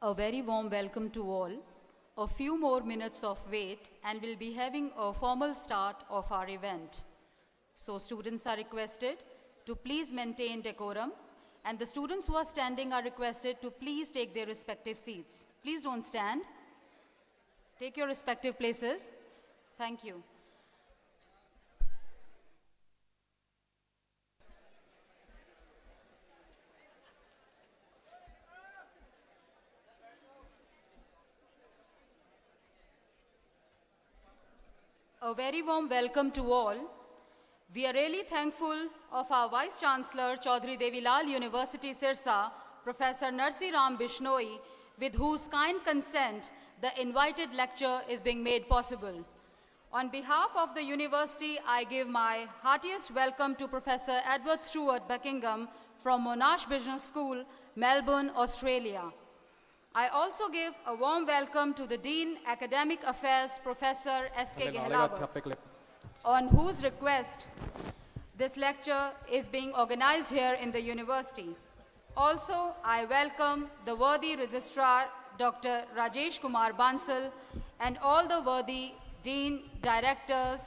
A very warm welcome to all. A few more minutes of wait and we'll be having a formal start of our event. So students are requested to please maintain decorum, and the students who are standing are requested to please take their respective seats. Please don't stand. Take your respective places. Thank you. A very warm welcome to all. We are really thankful of our Vice Chancellor, Chaudhry Devi University, Sirsa, Professor Narsi Ram Bishnoi, with whose kind consent the invited lecture is being made possible. On behalf of the university, I give my heartiest welcome to Professor Edward Stuart, Buckingham, from Monash Business School, Melbourne, Australia. I also give a warm welcome to the Dean Academic Affairs, Professor S.K. Gehlawat, on whose request this lecture is being organized here in the university. Also, I welcome the worthy Registrar, Dr. Rajesh Kumar Bansal, and all the worthy Dean, Directors,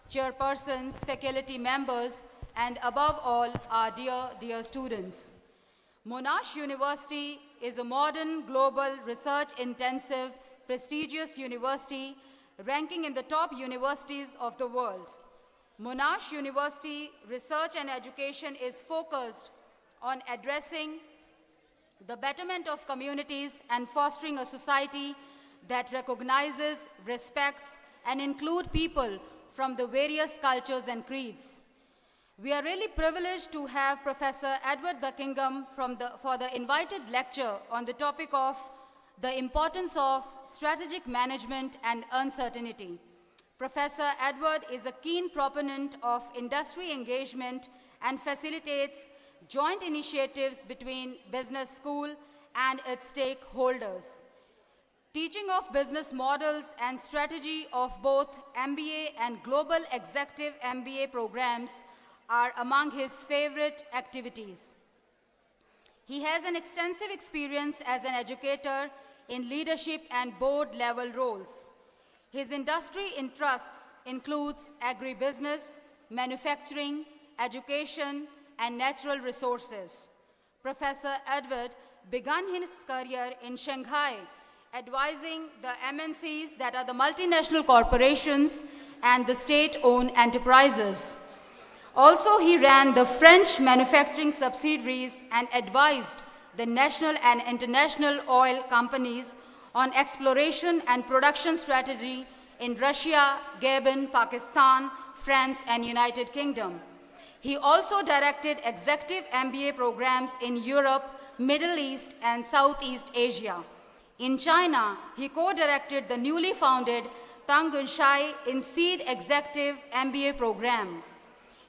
Chairpersons, faculty members, and above all, our dear students. Monash University is a modern, global, research-intensive, prestigious university ranking in the top universities of the world. Monash University research and education is focused on addressing the betterment of communities and fostering a society that recognizes, respects, and includes people from the various cultures and creeds. We are really privileged to have Professor Edward Buckingham for the invited lecture on the topic of the importance of strategic management and uncertainty. Professor Edward is a keen proponent of industry engagement and facilitates joint initiatives between business school and its stakeholders. Teaching of business models and strategy of both MBA and Global Executive MBA programs are among his favorite activities. He has an extensive experience as an educator in leadership and board-level roles. His industry interests includes agribusiness, manufacturing, education, and natural resources. Professor Edward began his career in Shanghai, advising the MNCs, that are the multinational corporations, and the state-owned enterprises. Also, he ran the French manufacturing subsidiaries and advised the national and international oil companies on exploration and production strategy in Russia, Gabon, Pakistan, France, and United Kingdom. He also directed executive MBA programs in Europe, Middle East, and Southeast Asia. In China, he co-directed the newly founded Tangunshai in Seed Executive MBA program.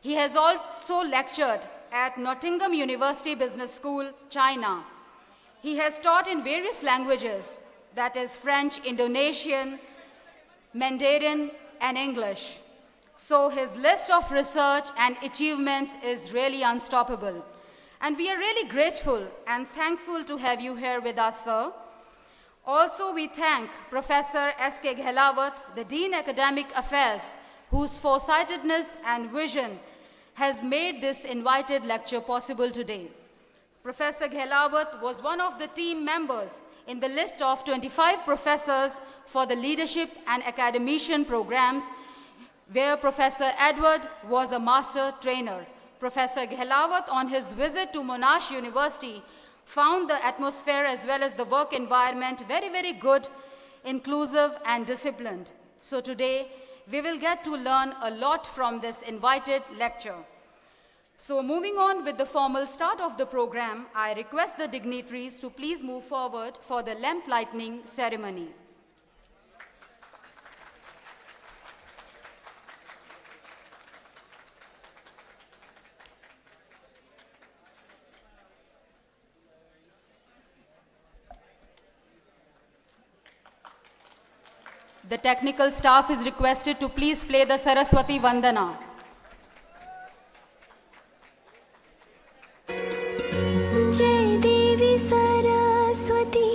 He has also lectured at Nottingham University Business School, China. He has taught in various languages, that is French, Indonesian, Mandarin, and English. So his list of research and achievements is really unstoppable. And we are really grateful and thankful to have you here with us, sir. Also, we thank Professor S.K. Gehlawat, the Dean Academic Affairs, whose foresightedness and vision has made this invited lecture possible today. Professor Gehlawat was one of the team members in the list of 25 professors for the leadership and academician programs, where Professor Edward was a master trainer. Professor Gehlawat, on his visit to Monash University, found the atmosphere as well as the work environment very, very good, inclusive, and disciplined. So today, we will get to learn a lot from this invited lecture. So moving on with the formal start of the program, I request the dignitaries to please move forward for the lamp lighting ceremony. The technical staff is requested to please play the Saraswati Vandana. जय देवी Saraswati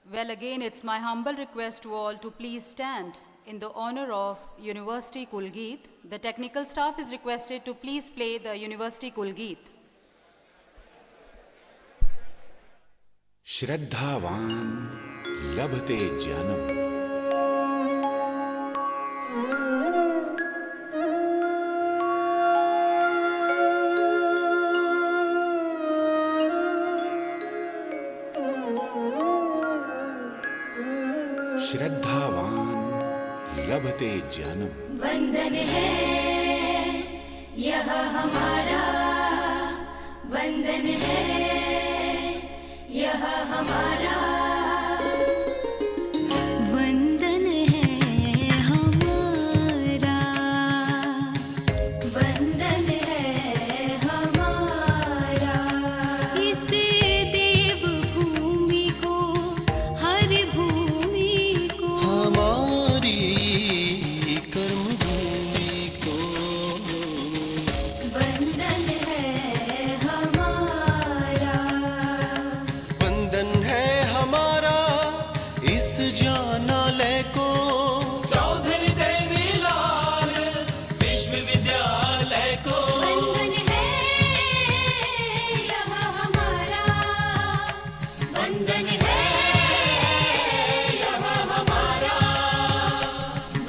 Well, again, it's my humble request to all to please stand in the honor of University Kulgeet. The technical staff is requested to please play the University Kulgeet. श्रद्धावान लभते ज्ञानम। श्रद्धावान लभते ज्ञानम। वंदन है यह हमारा, वंदन है यह हमारा, वंदन है हमारा, वंदन है हमारा। इस देव भूमि को, हर भूमि को, हमारी कर्म भूमि को, वंदन है हमारा, वंदन है हमारा। इस ज्ञानालय को चौधरी देवी लाल विश्वविद्यालय को, वंदन है यह हमारा, वंदन है यह हमारा,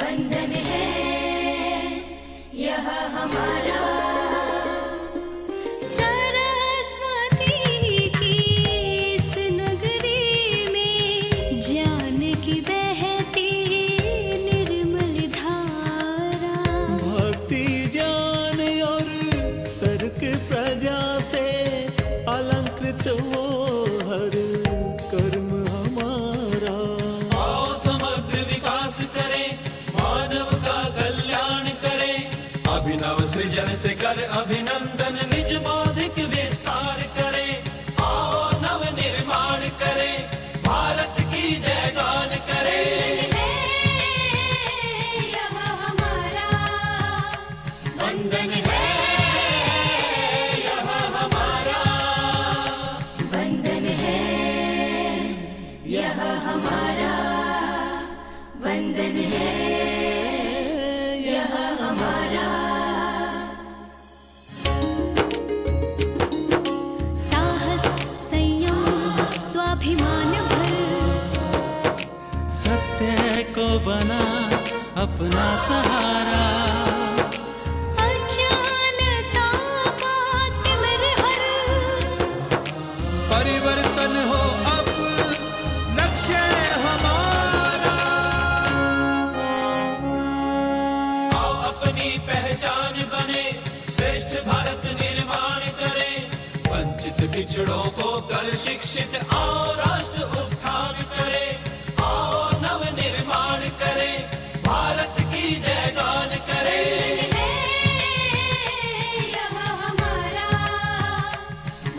वंदन है यह हमारा। सरस्वती की इस नगरी में ज्ञान की बहती निर्मल धारा, भक्ति ज्ञान और तर्क प्रजा से अलंकृत वो हर कर्म हमारा। आओ समग्र विकास करें, मानव का कल्याण करें, अभिनव सृजन से कर अभिनंदन, निज बौद्धिक विस्तार करें। आओ नव निर्माण करें, भारत की जय गान करें। यह हमारा, वंदन है यह हमारा, वंदन है यह हमारा, वंदन है यह हमारा। साहस संयम स्वाभिमान भर, सत्य को बना अपना सहारा। अजानता बात मेरे हर, परिवर्तन हो अब लक्ष्य हमारा। आओ अपनी पहचान बने, श्रेष्ठ भारत निर्माण करें, वंचित पिछड़ों को कर शिक्षित, आओ राष्ट्र उत्थान करें। आओ नव निर्माण करें, भारत की जय गान करें। यह हमारा,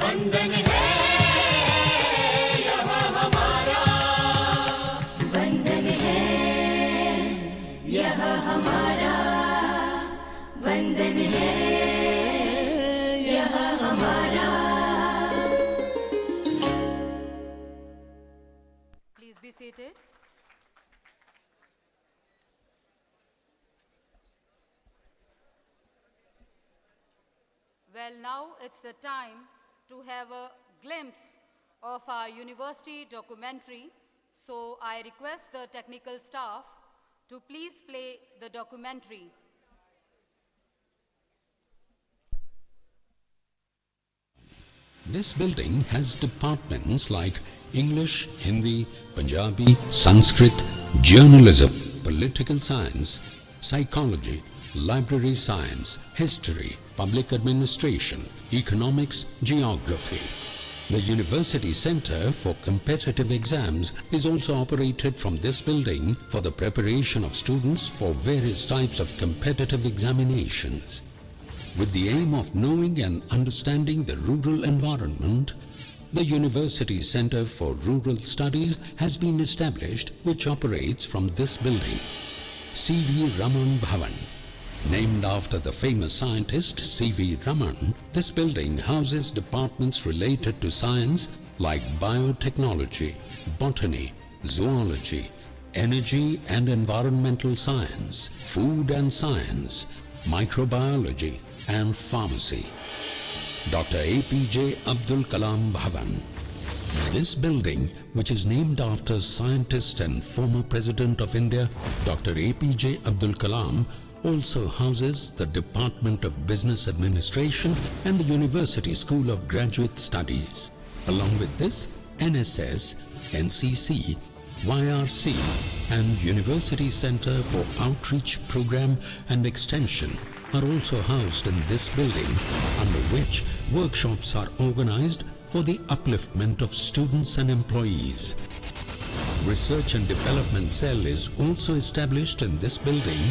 वंदन है यह हमारा, वंदन है यह हमारा, वंदन है यह हमारा। Please be seated. Well, now it's the time to have a glimpse of our university documentary. So I request the technical staff to please play the documentary. This building has departments like English, Hindi, Punjabi, Sanskrit, journalism, political science, psychology, library science, history, public administration, economics, geography. The University Center for Competitive Exams is also operated from this building for the preparation of students for various types of competitive examinations. With the aim of knowing and understanding the rural environment, the University Center for Rural Studies has been established, which operates from this building. C.V. Raman Bhavan. Named after the famous scientist C.V. Raman, this building houses departments related to science like biotechnology, botany, zoology, energy and environmental science, food and science, microbiology and pharmacy. Dr. APJ Abdul Kalam Bhavan. This building, which is named after scientist and former President of India, Dr. APJ Abdul Kalam, also houses the Department of Business Administration and the University School of Graduate Studies. Along with this, NSS, NCC, YRC and University Center for Outreach Program and Extension are also housed in this building, under which workshops are organized for the upliftment of students and employees. Research and Development Cell is also established in this building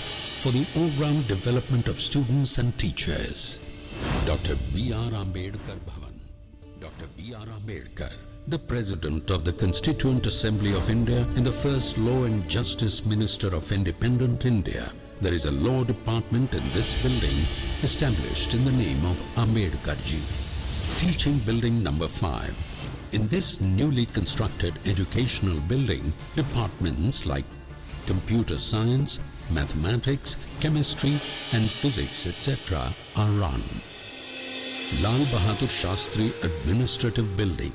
for the all-round development of students and teachers. Dr. B.R. Ambedkar Bhavan. Dr. B.R. Ambedkar, the President of the Constituent Assembly of India and the first Law and Justice Minister of Independent India. There is a law department in this building established in the name of Ambedkar ji. Teaching building number 5. In this newly constructed educational building, departments like computer science, mathematics, chemistry and physics etc. are run. Lal Bahadur Shastri Administrative Building,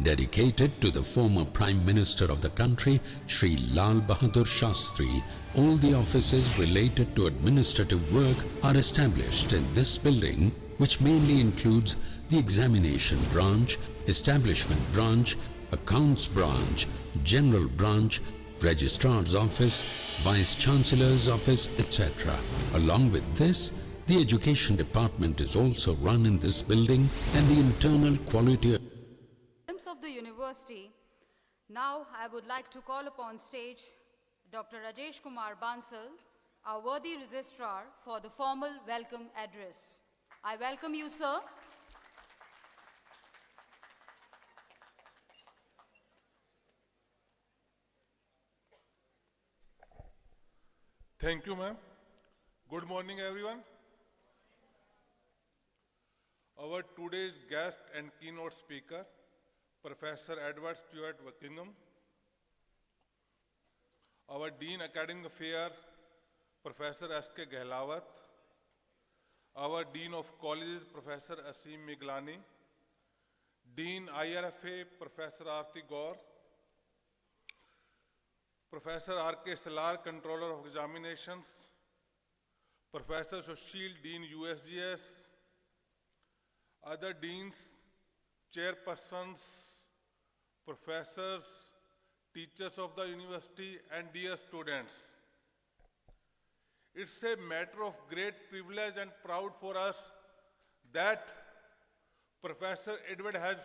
dedicated to the former Prime Minister of the country, Shri Lal Bahadur Shastri. All the offices related to administrative work are established in this building, which mainly includes the Examination Branch, Establishment Branch, Accounts Branch, General Branch, Registrar's Office, Vice Chancellor's Office, etc. Along with this, the Education Department is also run in this building and the internal quality Of the university, now I would like to call upon stage Dr. Rajesh Kumar Bansal, our worthy registrar, for the formal welcome address. I welcome you, sir. Thank you, ma'am. Good morning, everyone. Our today's guest and keynote speaker, Professor Edward Stuart, Buckingham. Our Dean Academic Affairs, Professor S.K. Gehlawat. Our Dean of Colleges, Professor Asim Miglani. Dean IRFA, Professor Arti Gaur. Professor R.K. Salar, Controller of Examinations. Professor Sushil, Dean USGS. Other deans, chairpersons, professors, teachers of the university, and dear students. It's a matter of great privilege and proud for us that Professor Edward has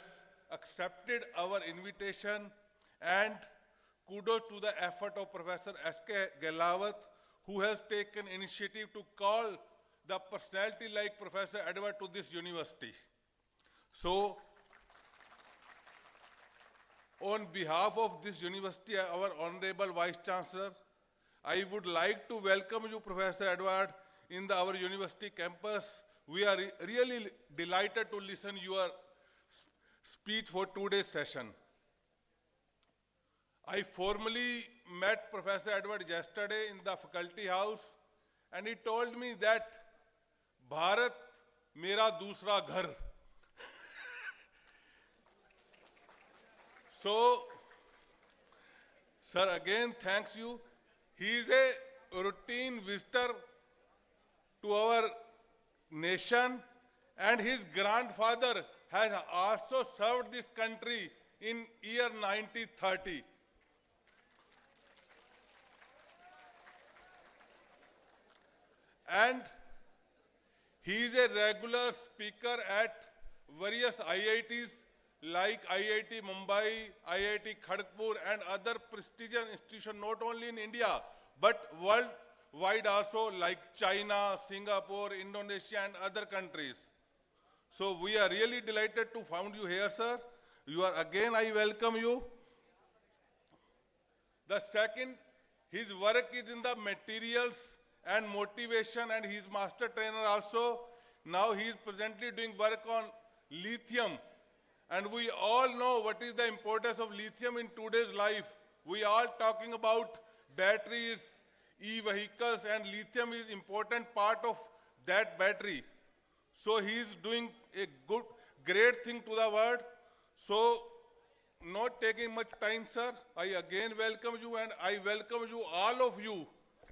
accepted our invitation, and kudos to the effort of Professor S.K. Gehlawat, who has taken initiative to call the personality like Professor Edward to this university. So, on behalf of this university, our Honorable Vice Chancellor, I would like to welcome you, Professor Edward, in our university campus. We are really delighted to listen to your speech for today's session. I formally met Professor Edward yesterday in the faculty house, and he told me that Bharat mera dusra ghar. So, sir, again, thanks you. He is a routine visitor to our nation, and his grandfather has also served this country in year 1930. And he is a regular speaker at various IITs like IIT Mumbai, IIT Kharagpur, and other prestigious institutions, not only in India, but worldwide also, like China, Singapore, Indonesia, and other countries. So we are really delighted to find you here, sir. Again, I welcome you. The second, his work is in the materials and motivation, and he is master trainer also. Now he is presently doing work on lithium. And we all know what is the importance of lithium in today's life. We all talking about batteries, e-vehicles, and lithium is important part of that battery. So he is doing a great thing to the world. So, not taking much time, sir, I again welcome you, and I welcome you, all of you,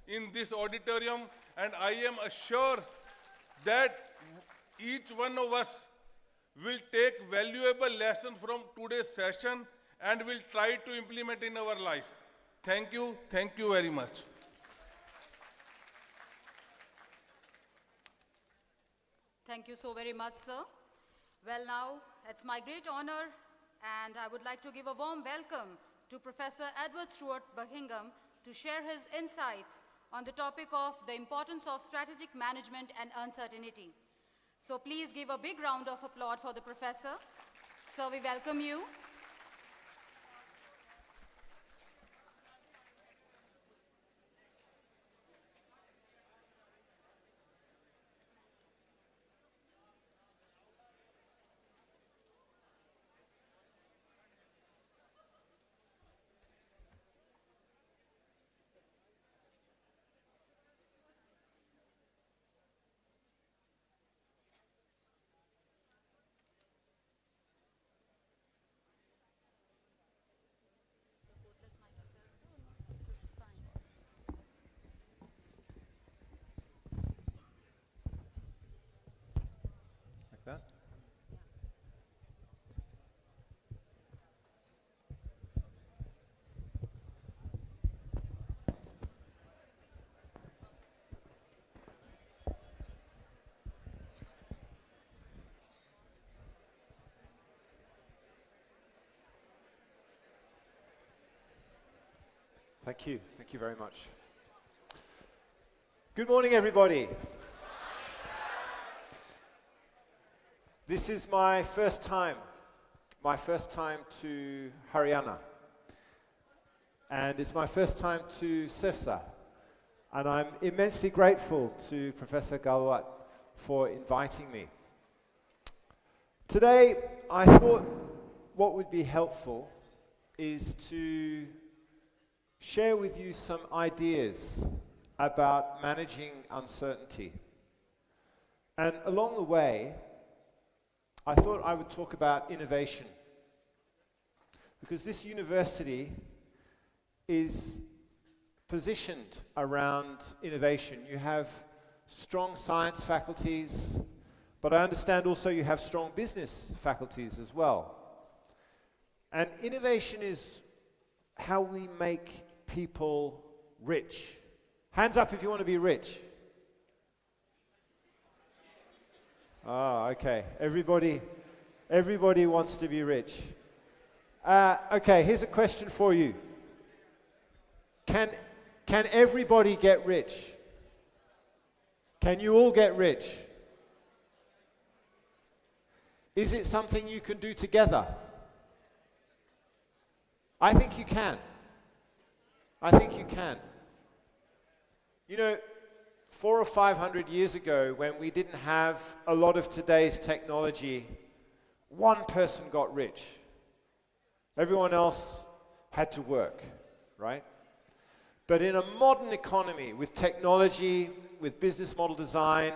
in this auditorium, and I am assured that each one of us will take valuable lessons from today's session and will try to implement in our life. Thank you very much. Thank you so very much, sir. Well, now, it's my great honor, and I would like to give a warm welcome to Professor Edward Stuart, Buckingham, to share his insights on the topic of the importance of strategic management and uncertainty. So please give a big round of applause for the professor. Sir, we welcome you. Like that? Thank you. Thank you very much. Good morning, everybody. This is my first time to Haryana. And it's my first time to Sirsa. And I'm immensely grateful to Professor Galwat for inviting me. Today, I thought what would be helpful is to share with you some ideas about managing uncertainty. And along the way, I thought I would talk about innovation. Because this university is positioned around innovation. You have strong science faculties, but I understand also you have strong business faculties as well. And innovation is how we make people rich. Hands up if you want to be rich. Ah, okay. Everybody wants to be rich. Okay, here's a question for you. Can everybody get rich? Can you all get rich? Is it something you can do together? I think you can. I think you can. You know, 400 or 500 years ago, when we didn't have a lot of today's technology, one person got rich. Everyone else had to work, right? But in a modern economy, with technology, with business model design,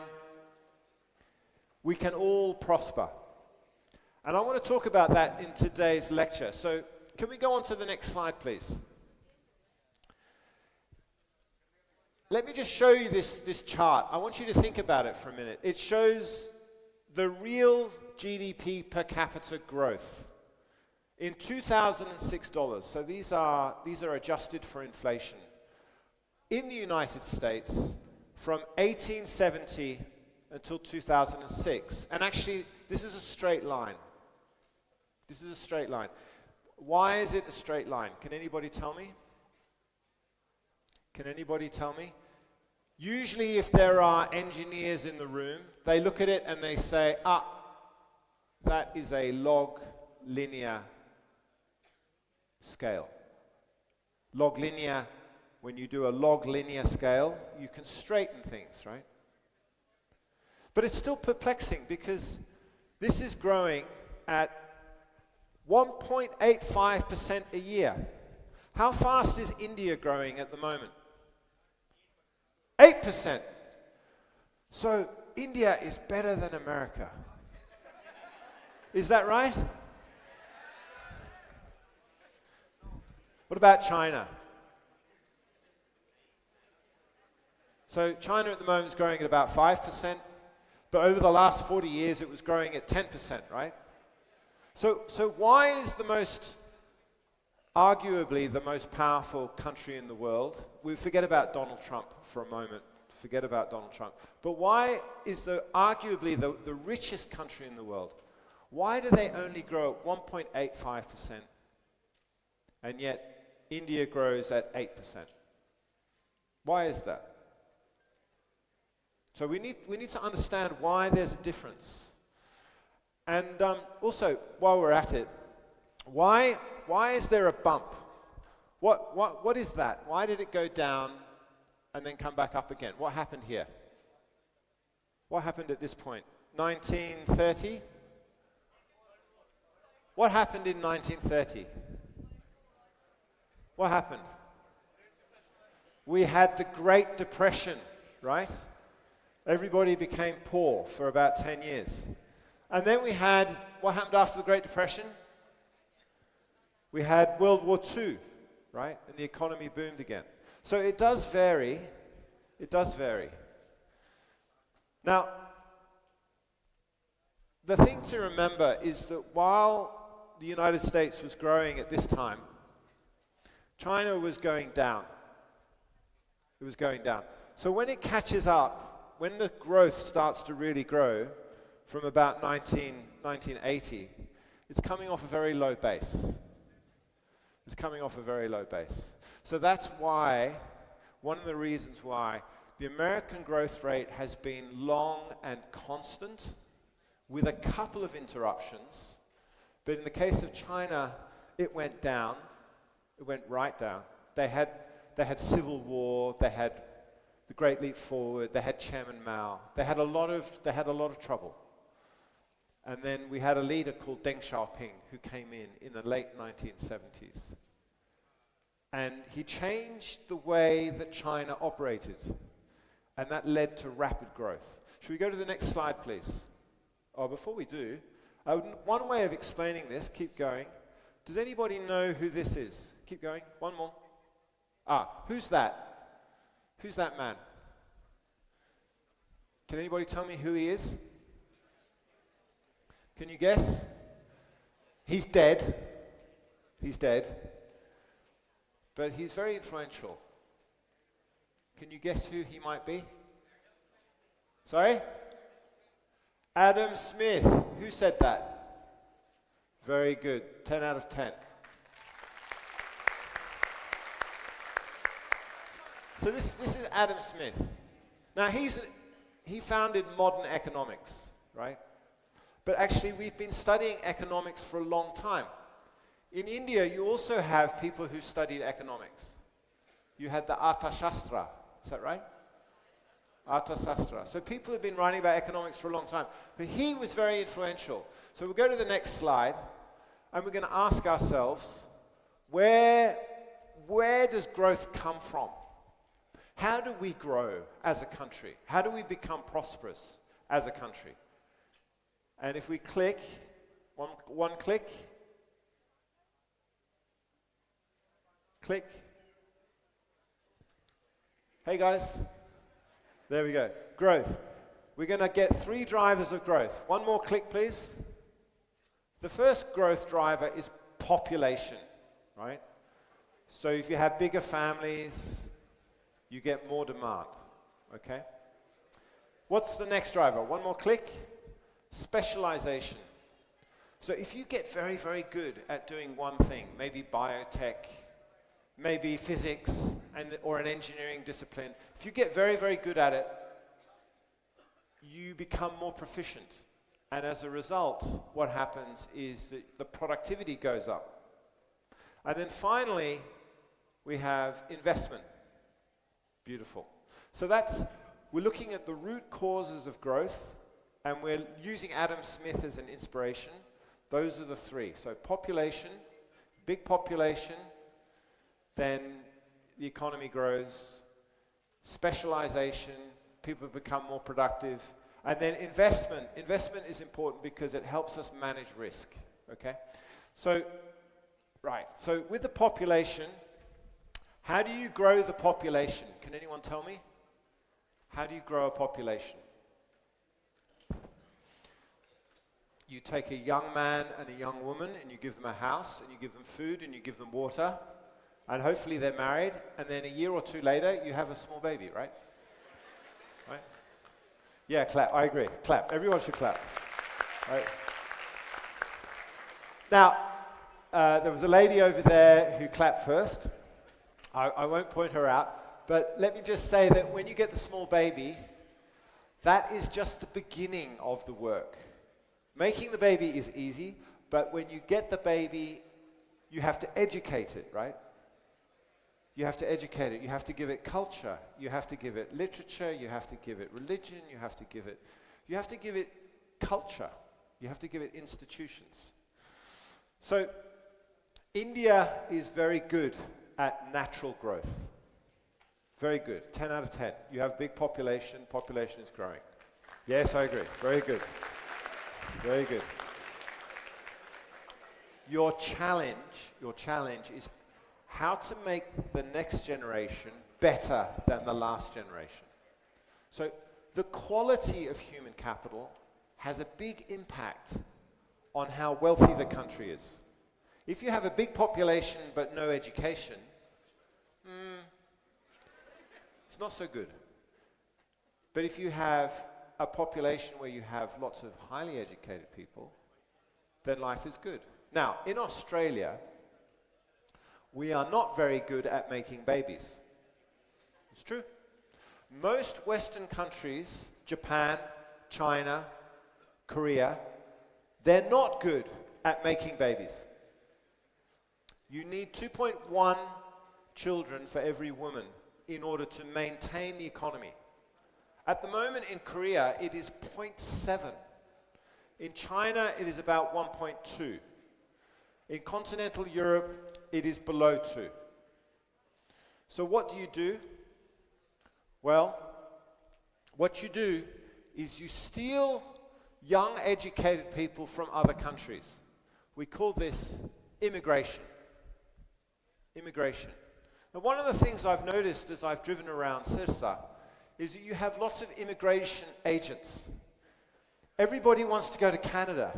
we can all prosper. And I want to talk about that in today's lecture. So, can we go on to the next slide, please? Let me just show you this chart. I want you to think about it for a minute. It shows the real GDP per capita growth in 2006 dollars. So these are adjusted for inflation. In the United States, from 1870 until 2006. And actually, this is a straight line. This is a straight line. Why is it a straight line? Can anybody tell me? Can anybody tell me? Usually if there are engineers in the room, they look at it and they say, that is a log linear scale. Log linear, when you do a log linear scale, you can straighten things, right? But it's still perplexing because this is growing at 1.85% a year. How fast is India growing at the moment? 8%. So India is better than America. Is that right? What about China? So China at the moment is growing at about 5%, but over the last 40 years it was growing at 10%, right? So why is arguably the most powerful country in the world? We forget about Donald Trump for a moment. Forget about Donald Trump. But why is arguably the richest country in the world? Why do they only grow at 1.85%? And yet India grows at 8%. Why is that? So we need to understand why there's a difference. And also, while we're at it, why is there a bump? What is that? Why did it go down and then come back up again? What happened here? What happened at this point? 1930? What happened in 1930? What happened? We had the Great Depression, right? Everybody became poor for about 10 years. And then we had, what happened after the Great Depression? We had World War II, right? And the economy boomed again. So it does vary. It does vary. Now, the thing to remember is that while the United States was growing at this time, China was going down. It was going down. So when it catches up, when the growth starts to really grow from about 1980, it's coming off a very low base. It's coming off a very low base. So that's why, one of the reasons why, the American growth rate has been long and constant with a couple of interruptions. But in the case of China, it went down. It went right down. They had civil war, they had the Great Leap Forward, they had Chairman Mao. They had a lot of trouble. And then we had a leader called Deng Xiaoping who came in the late 1970s. And he changed the way that China operated. And that led to rapid growth. Should we go to the next slide, please? Oh, before we do, one way of explaining this, keep going. Does anybody know who this is? Keep going. One more. Who's that? Who's that man? Can anybody tell me who he is? Can you guess? He's dead. He's dead. But he's very influential. Can you guess who he might be? Sorry? Adam Smith. Who said that? Very good. 10 out of 10. So this is Adam Smith. Now he founded modern economics, right? But actually we've been studying economics for a long time. In India, you also have people who studied economics. You had the Arthashastra, is that right? Arthashastra. So people have been writing about economics for a long time. But he was very influential. So we'll go to the next slide, and we're going to ask ourselves, where does growth come from? How do we grow as a country? How do we become prosperous as a country? And if we click, one click, click. Hey guys, there we go. Growth. We're going to get 3 drivers of growth. One more click, please. The first growth driver is population, right? So if you have bigger families, you get more demand, okay? What's the next driver? One more click. Specialization. So if you get very, very good at doing one thing, maybe biotech, maybe physics, or an engineering discipline, if you get very, very good at it, you become more proficient. And as a result, what happens is that the productivity goes up. And then finally, we have investment. Beautiful. So we're looking at the root causes of growth, and we're using Adam Smith as an inspiration. Those are the 3. So population, big population, then the economy grows. Specialization, people become more productive. And then investment. Investment is important because it helps us manage risk, okay? So, right, so with the population, how do you grow the population? Can anyone tell me? How do you grow a population? You take a young man and a young woman and you give them a house and you give them food and you give them water and hopefully they're married and then a year or two later you have a small baby, right? Right? Yeah, clap, I agree. Clap, everyone should clap. Right? Now, there was a lady over there who clapped first. I won't point her out, but let me just say that when you get the small baby, that is just the beginning of the work. Making the baby is easy, but when you get the baby, you have to educate it, right? You have to educate it. You have to give it culture. You have to give it literature. You have to give it religion. You have to give it culture. You have to give it institutions. So India is very good at natural growth. Very good. 10 out of 10. You have big population. Population is growing. Yes, I agree. Very good. Very good. Your challenge is how to make the next generation better than the last generation. So the quality of human capital has a big impact on how wealthy the country is. If you have a big population but no education, it's not so good. But if you have a population where you have lots of highly educated people, then life is good. Now, in Australia, we are not very good at making babies. It's true. Most Western countries, Japan, China, Korea, they're not good at making babies. You need 2.1 children for every woman in order to maintain the economy. At the moment in Korea, it is 0.7. In China, it is about 1.2. In continental Europe, it is below 2. So what do? Well, what you do is you steal young, educated people from other countries. We call this immigration. Immigration. Now, one of the things I've noticed as I've driven around Sirsa is that you have lots of immigration agents. Everybody wants to go to Canada.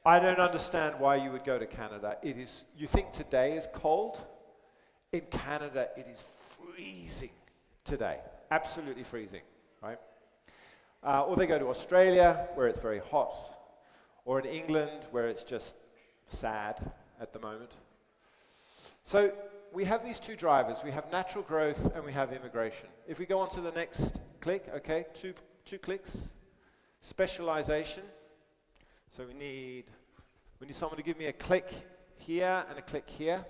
I don't understand why you would go to Canada. You think today is cold? In Canada, it is freezing today. Absolutely freezing, right? Or they go to Australia, where it's very hot. Or in England, where it's just sad at the moment. So we have these two drivers. We have natural growth and we have immigration. If we go on to the next click, okay, two clicks. Specialization. So we need someone to give me a click here and a click here.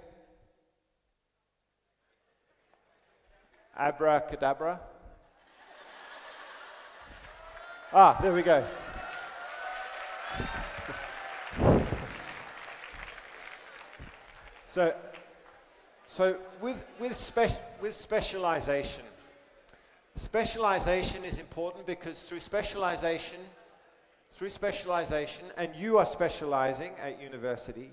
Abracadabra. There we go. So with specialization, specialization is important because through specialization, and you are specializing at university,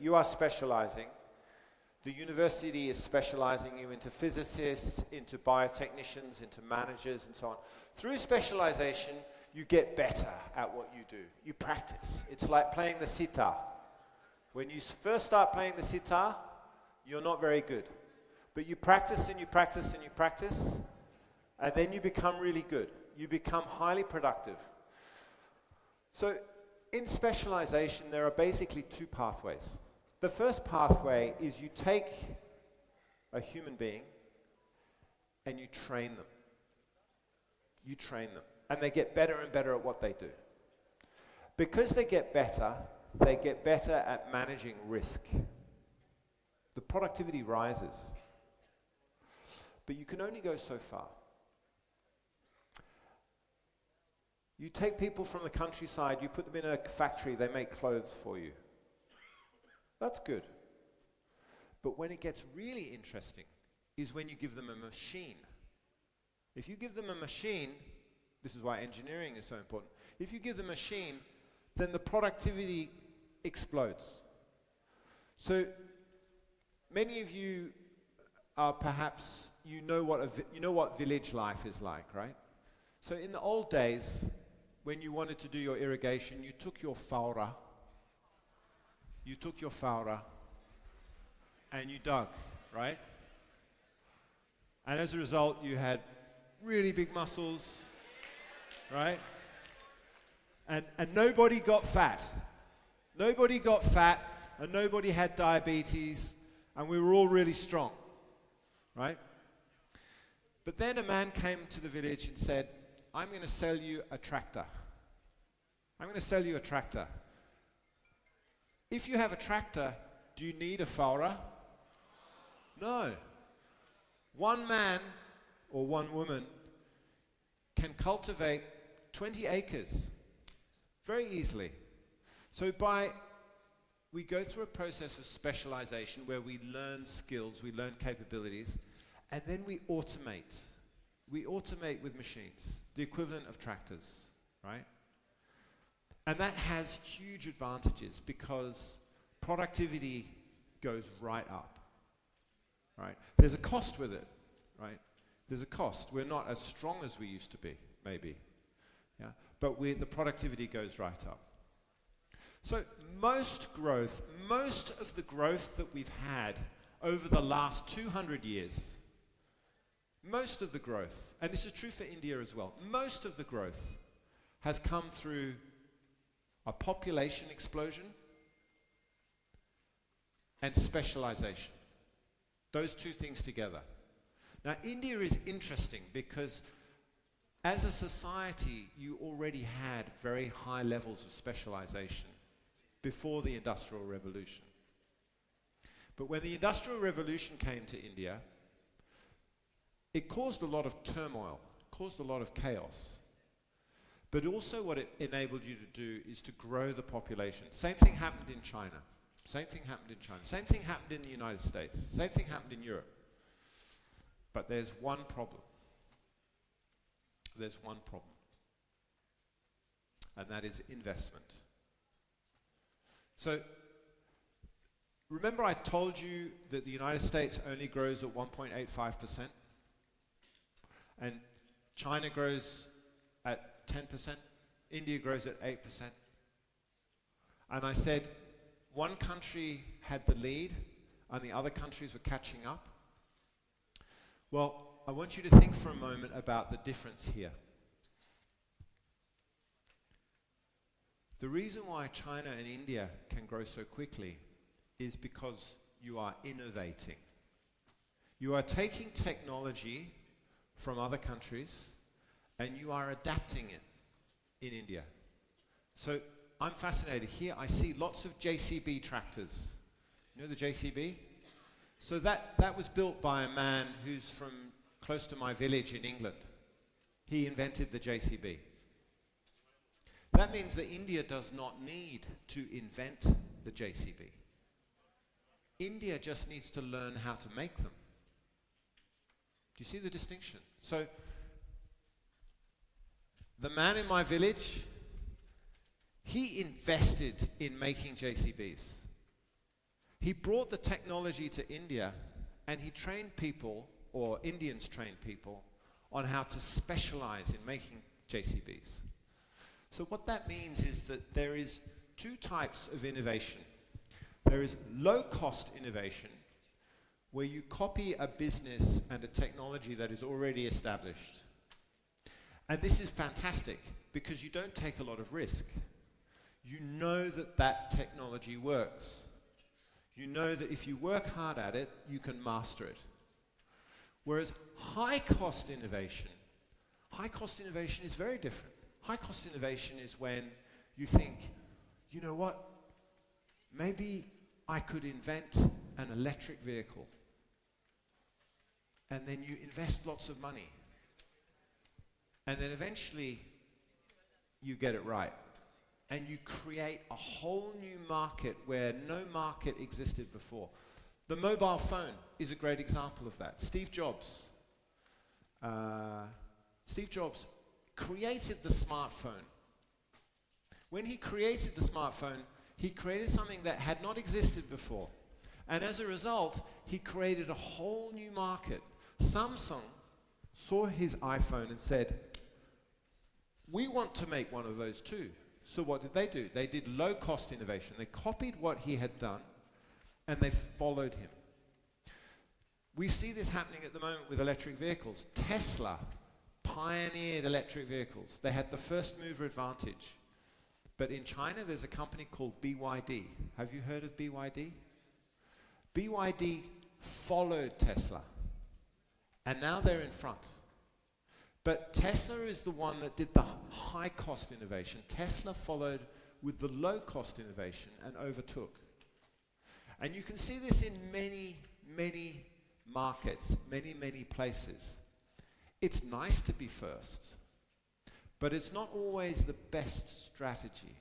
the university is specializing you into physicists, into biotechnicians, into managers, and so on. Through specialization, you get better at what you do. You practice. It's like playing the sitar. When you first start playing the sitar, you're not very good. But you practice and you practice and you practice, and then you become really good. You become highly productive. So in specialization, there are basically two pathways. The first pathway is you take a human being and you train them. You train them. And they get better and better at what they do. Because they get better at managing risk. The productivity rises. But you can only go so far. You take people from the countryside, you put them in a factory, they make clothes for you. That's good. But when it gets really interesting is when you give them a machine. If you give them a machine, this is why engineering is so important. If you give them a machine, then the productivity explodes. So many of you are perhaps, you know what village life is like, right? So in the old days, when you wanted to do your irrigation, you took your faura, and you dug, right? And as a result, you had really big muscles, right? And nobody got fat. Nobody got fat, and nobody had diabetes, and we were all really strong, right? But then a man came to the village and said, I'm going to sell you a tractor. I'm going to sell you a tractor. If you have a tractor, do you need a faura? No. One man or one woman can cultivate 20 acres very easily. So we go through a process of specialization where we learn skills, we learn capabilities, and then we automate. We automate with machines, the equivalent of tractors, right? And that has huge advantages because productivity goes right up, right? There's a cost with it, right? There's a cost. We're not as strong as we used to be, maybe, yeah? But the productivity goes right up. So most of the growth that we've had over the last 200 years, most of the growth, and this is true for India as well, most of the growth has come through a population explosion and specialization. Those two things together. Now, India is interesting because as a society, you already had very high levels of specialization before the Industrial Revolution. But when the Industrial Revolution came to India, it caused a lot of turmoil, caused a lot of chaos. But also what it enabled you to do is to grow the population. Same thing happened in China. Same thing happened in China. Same thing happened in the United States. Same thing happened in Europe. But there's one problem. There's one problem. And that is investment. So, remember I told you that the United States only grows at 1.85%? And China grows at 10%? India grows at 8%? And I said, one country had the lead and the other countries were catching up. Well, I want you to think for a moment about the difference here. The reason why China and India can grow so quickly is because you are innovating. You are taking technology from other countries and you are adapting it in India. So I'm fascinated. Here I see lots of JCB tractors. You know the JCB? So that was built by a man who's from close to my village in England. He invented the JCB. That means that India does not need to invent the JCB. India just needs to learn how to make them. Do you see the distinction? So, the man in my village, he invested in making JCBs. He brought the technology to India and he trained people, or Indians trained people, on how to specialize in making JCBs. So what that means is that there is two types of innovation. There is low-cost innovation, where you copy a business and a technology that is already established. And this is fantastic, because you don't take a lot of risk. You know that that technology works. You know that if you work hard at it, you can master it. Whereas high-cost innovation is very different. High-cost innovation is when you think, you know what, maybe I could invent an electric vehicle. And then you invest lots of money. And then eventually you get it right. And you create a whole new market where no market existed before. The mobile phone is a great example of that. Steve Jobs created the smartphone. When he created the smartphone, he created something that had not existed before. And as a result, he created a whole new market. Samsung saw his iPhone and said, we want to make one of those too. So what did they do? They did low-cost innovation. They copied what he had done, and they followed him. We see this happening at the moment with electric vehicles. Tesla pioneered electric vehicles. They had the first mover advantage. But in China, there's a company called BYD. Have you heard of BYD? BYD followed Tesla, and now they're in front. But Tesla is the one that did the high-cost innovation. Tesla followed with the low-cost innovation and overtook. And you can see this in many, many markets, many, many places. It's nice to be first, but it's not always the best strategy.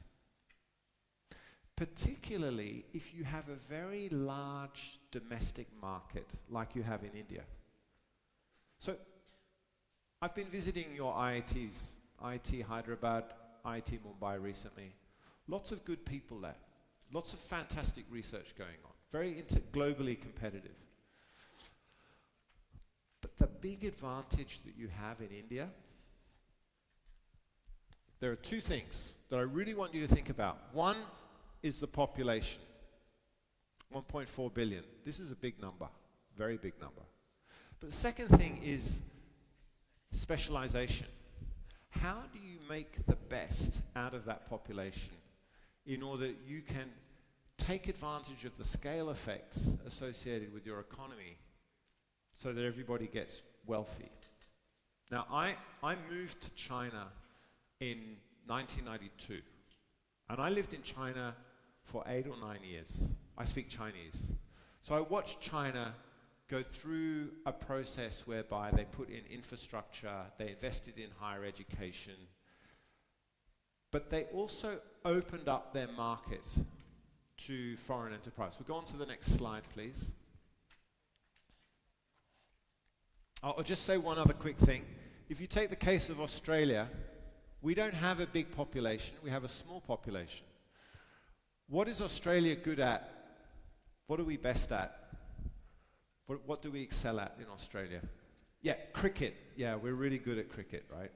Particularly if you have a very large domestic market like you have in India. So, I've been visiting your IITs, IIT Hyderabad, IIT Mumbai recently. Lots of good people there. Lots of fantastic research going on. Very globally competitive. But the big advantage that you have in India, there are two things that I really want you to think about. One is the population, 1.4 billion. This is a big number, very big number. But the second thing is specialization. How do you make the best out of that population in order you can take advantage of the scale effects associated with your economy so that everybody gets wealthy? Now, I moved to China in 1992, and I lived in China for 8 or 9 years. I speak Chinese. So I watched China go through a process whereby they put in infrastructure, they invested in higher education, but they also opened up their market to foreign enterprise. We'll go on to the next slide, please. I'll just say one other quick thing. If you take the case of Australia, we don't have a big population, we have a small population. What is Australia good at? What are we best at? What do we excel at in Australia? Yeah, cricket. Yeah, we're really good at cricket, right?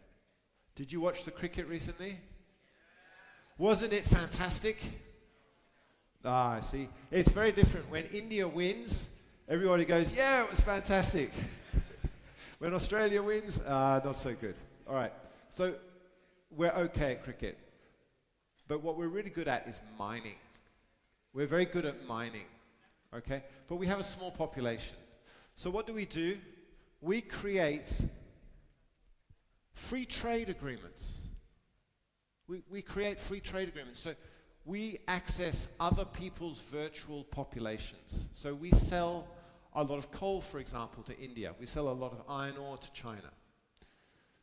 Did you watch the cricket recently? Wasn't it fantastic? Ah, see, it's very different. When India wins, everybody goes, yeah, it was fantastic. When Australia wins, not so good. All right, so we're okay at cricket. But what we're really good at is mining. We're very good at mining, okay? But we have a small population. So what do? We create free trade agreements. We create free trade agreements. So we access other people's virtual populations. So we sell a lot of coal, for example, to India. We sell a lot of iron ore to China.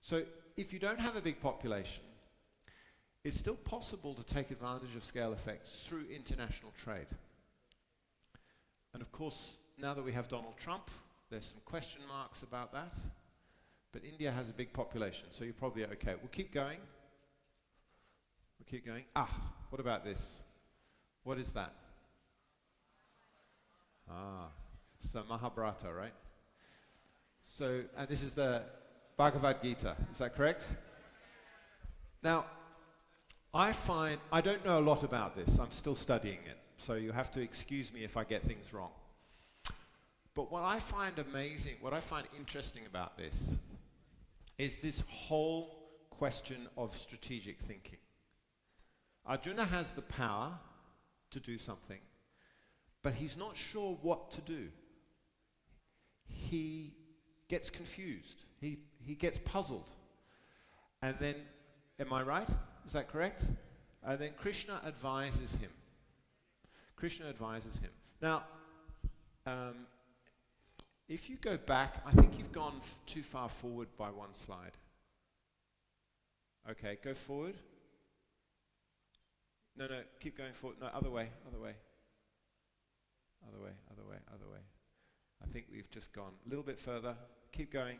So if you don't have a big population, it's still possible to take advantage of scale effects through international trade. And of course, now that we have Donald Trump, there's some question marks about that. But India has a big population, so you're probably okay. We'll keep going. We'll keep going. What about this? What is that? It's the Mahabharata, right? So, and this is the Bhagavad Gita, is that correct? Now, I don't know a lot about this. I'm still studying it, so you have to excuse me if I get things wrong. But what I find amazing, what I find interesting about this is this whole question of strategic thinking. Arjuna has the power to do something, but he's not sure what to do. He gets confused. He gets puzzled. And then, am I right? Is that correct? And then Krishna advises him. Now, if you go back, I think you've gone too far forward by one slide. Okay, go forward. No, keep going forward. No, other way. Other way, other way, other way. I think we've just gone a little bit further. Keep going.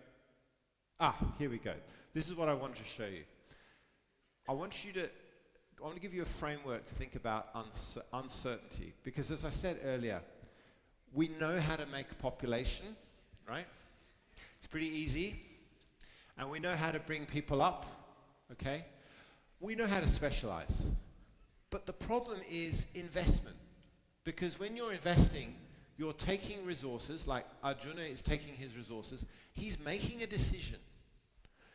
Here we go. This is what I wanted to show you. I want to give you a framework to think about uncertainty, because as I said earlier, we know how to make a population, right? It's pretty easy. And we know how to bring people up, okay? We know how to specialize. But the problem is investment. Because when you're investing, you're taking resources, like Arjuna is taking his resources, he's making a decision.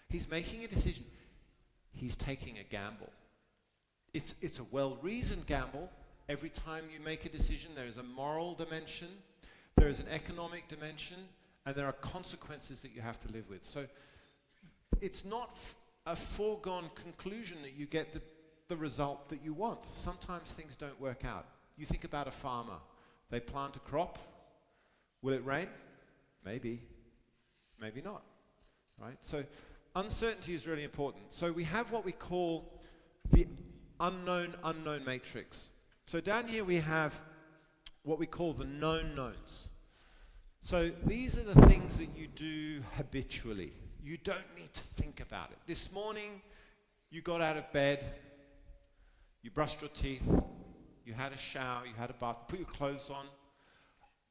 He's making a decision. He's taking a gamble. It's a well-reasoned gamble. Every time you make a decision, there is a moral dimension, there is an economic dimension, and there are consequences that you have to live with. So it's not a foregone conclusion that you get the result that you want. Sometimes things don't work out. You think about a farmer. They plant a crop. Will it rain? Maybe. Maybe not. Right? So uncertainty is really important. So we have what we call the unknown matrix. So down here we have what we call the known knowns. So these are the things that you do habitually. You don't need to think about it. This morning, you got out of bed, you brushed your teeth, you had a shower, you had a bath, put your clothes on.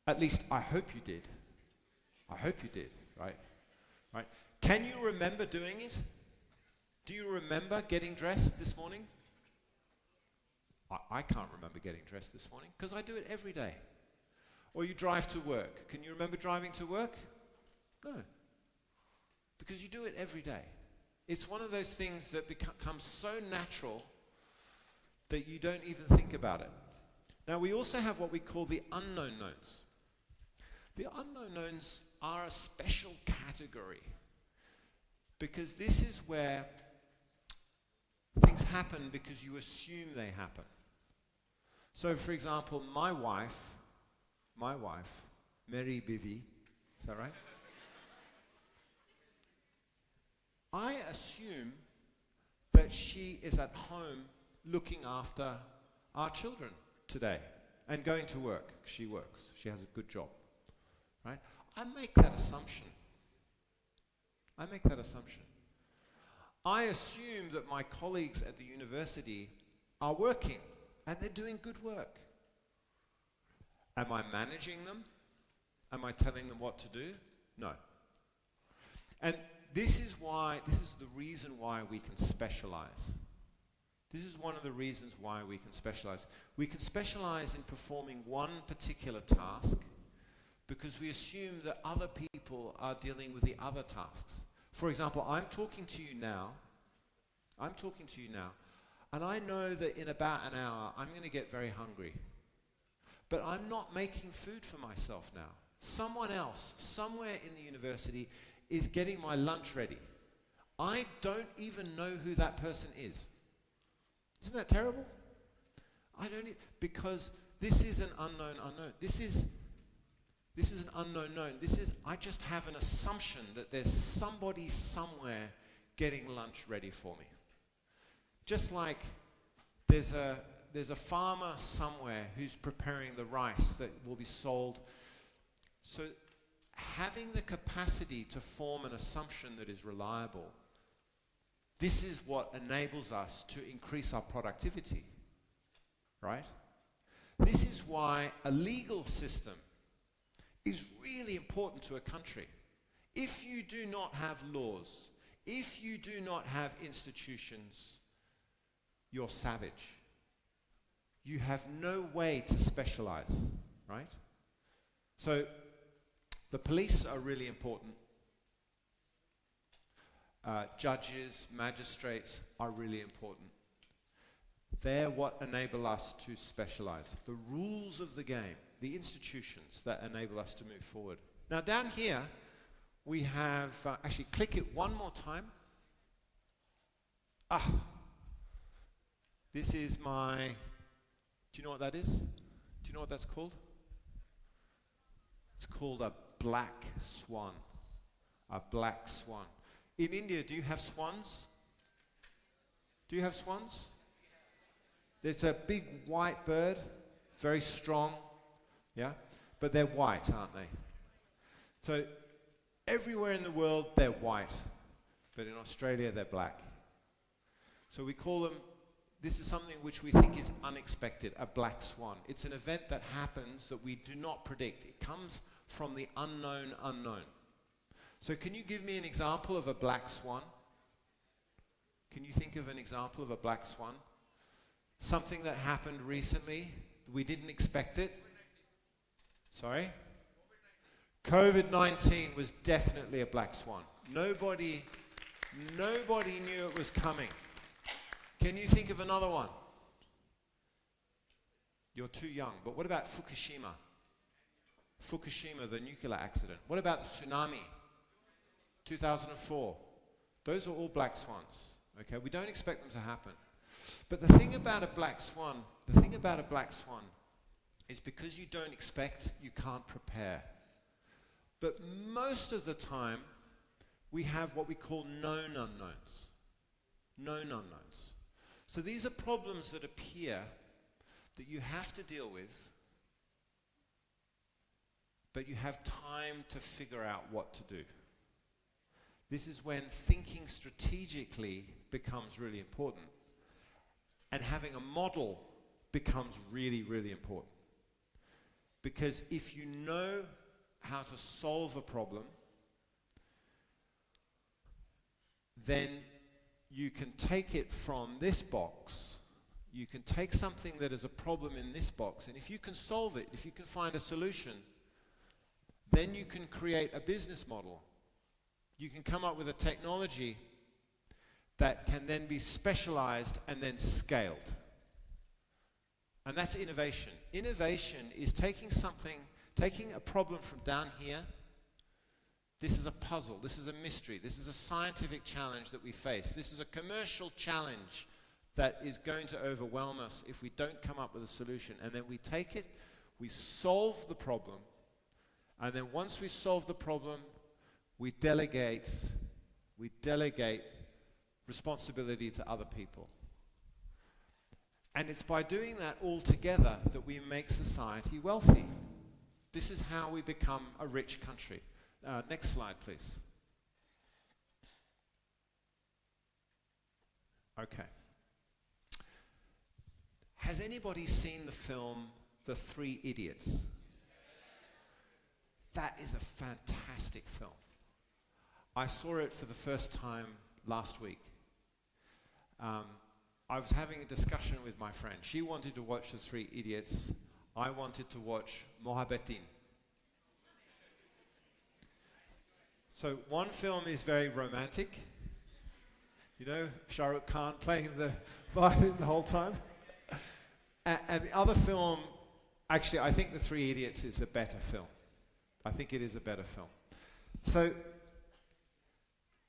At least I hope you did. I hope you did, right? Right? Can you remember doing it? Do you remember getting dressed this morning? I can't remember getting dressed this morning because I do it every day. Or you drive to work. Can you remember driving to work? No. Because you do it every day. It's one of those things that becomes so natural that you don't even think about it. Now we also have what we call the unknown knowns. The unknown knowns are a special category because this is where things happen because you assume they happen. So for example, my wife, Mary Devi, is that right? I assume that she is at home looking after our children today and going to work. She works. She has a good job. Right? I make that assumption. I assume that my colleagues at the university are working and they're doing good work. Am I managing them? Am I telling them what to do? No. And this is the reason why we can specialize. This is one of the reasons why we can specialize. We can specialize in performing one particular task because we assume that other people are dealing with the other tasks. For example, I'm talking to you now, and I know that in about an hour I'm going to get very hungry. But I'm not making food for myself now. Someone else, somewhere in the university, is getting my lunch ready. I don't even know who that person is. Isn't that terrible? Because this is an unknown unknown. This is an unknown known. I just have an assumption that there's somebody somewhere getting lunch ready for me. Just like there's a farmer somewhere who's preparing the rice that will be sold. So having the capacity to form an assumption that is reliable, this is what enables us to increase our productivity, right? This is why a legal system is really important to a country. If you do not have laws, if you do not have institutions, you're savage. You have no way to specialize, right? So the police are really important. Judges, magistrates are really important. They're what enable us to specialize. The rules of the game, the institutions that enable us to move forward. Now down here, we have, actually click it one more time. This is my, do you know what that is? Do you know what that's called? It's called a black swan. A black swan. In India, do you have swans? Do you have swans? It's a big white bird, very strong, Yeah? But they're white, aren't they? So everywhere in the world, they're white. But in Australia, they're black. So we call them, this is something which we think is unexpected, a black swan. It's an event that happens that we do not predict. It comes from the unknown unknown. So can you give me an example of a black swan? Can you think of an example of a black swan? Something that happened recently, we didn't expect it. Sorry? COVID-19 was definitely a black swan. Nobody knew it was coming. Can you think of another one? You're too young, but what about Fukushima? Fukushima, the nuclear accident. What about the tsunami? 2004. Those are all black swans. Okay, we don't expect them to happen. But the thing about a black swan is because you don't expect, you can't prepare. But most of the time, we have what we call known unknowns. Known unknowns. So these are problems that appear that you have to deal with, but you have time to figure out what to do. This is when thinking strategically becomes really important, and having a model becomes really, really important. Because if you know how to solve a problem, then you can take it from this box. You can take something that is a problem in this box, and if you can solve it, if you can find a solution, then you can create a business model. You can come up with a technology that can then be specialized and then scaled. And that's innovation. Innovation is taking a problem from down here. This is a puzzle, this is a mystery, this is a scientific challenge that we face. This is a commercial challenge that is going to overwhelm us if we don't come up with a solution. And then we take it, we solve the problem, and then once we solve the problem, we delegate responsibility to other people. And it's by doing that all together that we make society wealthy. This is how we become a rich country. Next slide, please. Okay. Has anybody seen the film The Three Idiots? That is a fantastic film. I saw it for the first time last week. I was having a discussion with my friend. She wanted to watch The Three Idiots. I wanted to watch Mohabbatin. So one film is very romantic. You know, Shah Rukh Khan playing the violin the whole time. And the other film, actually, I think The Three Idiots is a better film. I think it is a better film. So,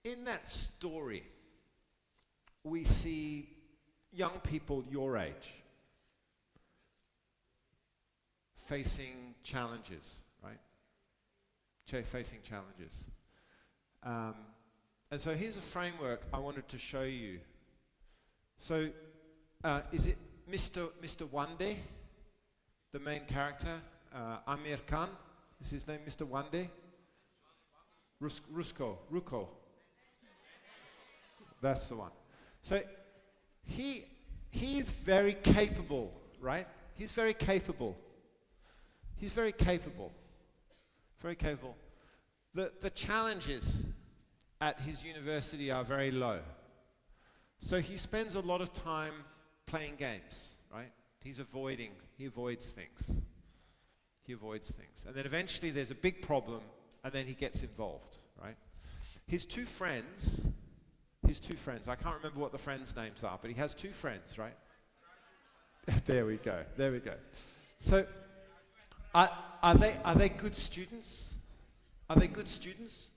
in that story, we see young people your age facing challenges, right? Facing challenges. And so here's a framework I wanted to show you. So, is it Mr. Wande, the main character? Amir Khan, is his name Mr. Wande? Ruko. That's the one. So he's very capable, right? He's very capable. Very capable. The challenges at his university are very low. So he spends a lot of time playing games, right? He avoids things. And then eventually there's a big problem, and then he gets involved, right? His two friends, I can't remember what the friends' names are, but he has two friends, right? There we go. So, are they good students? Are they good students?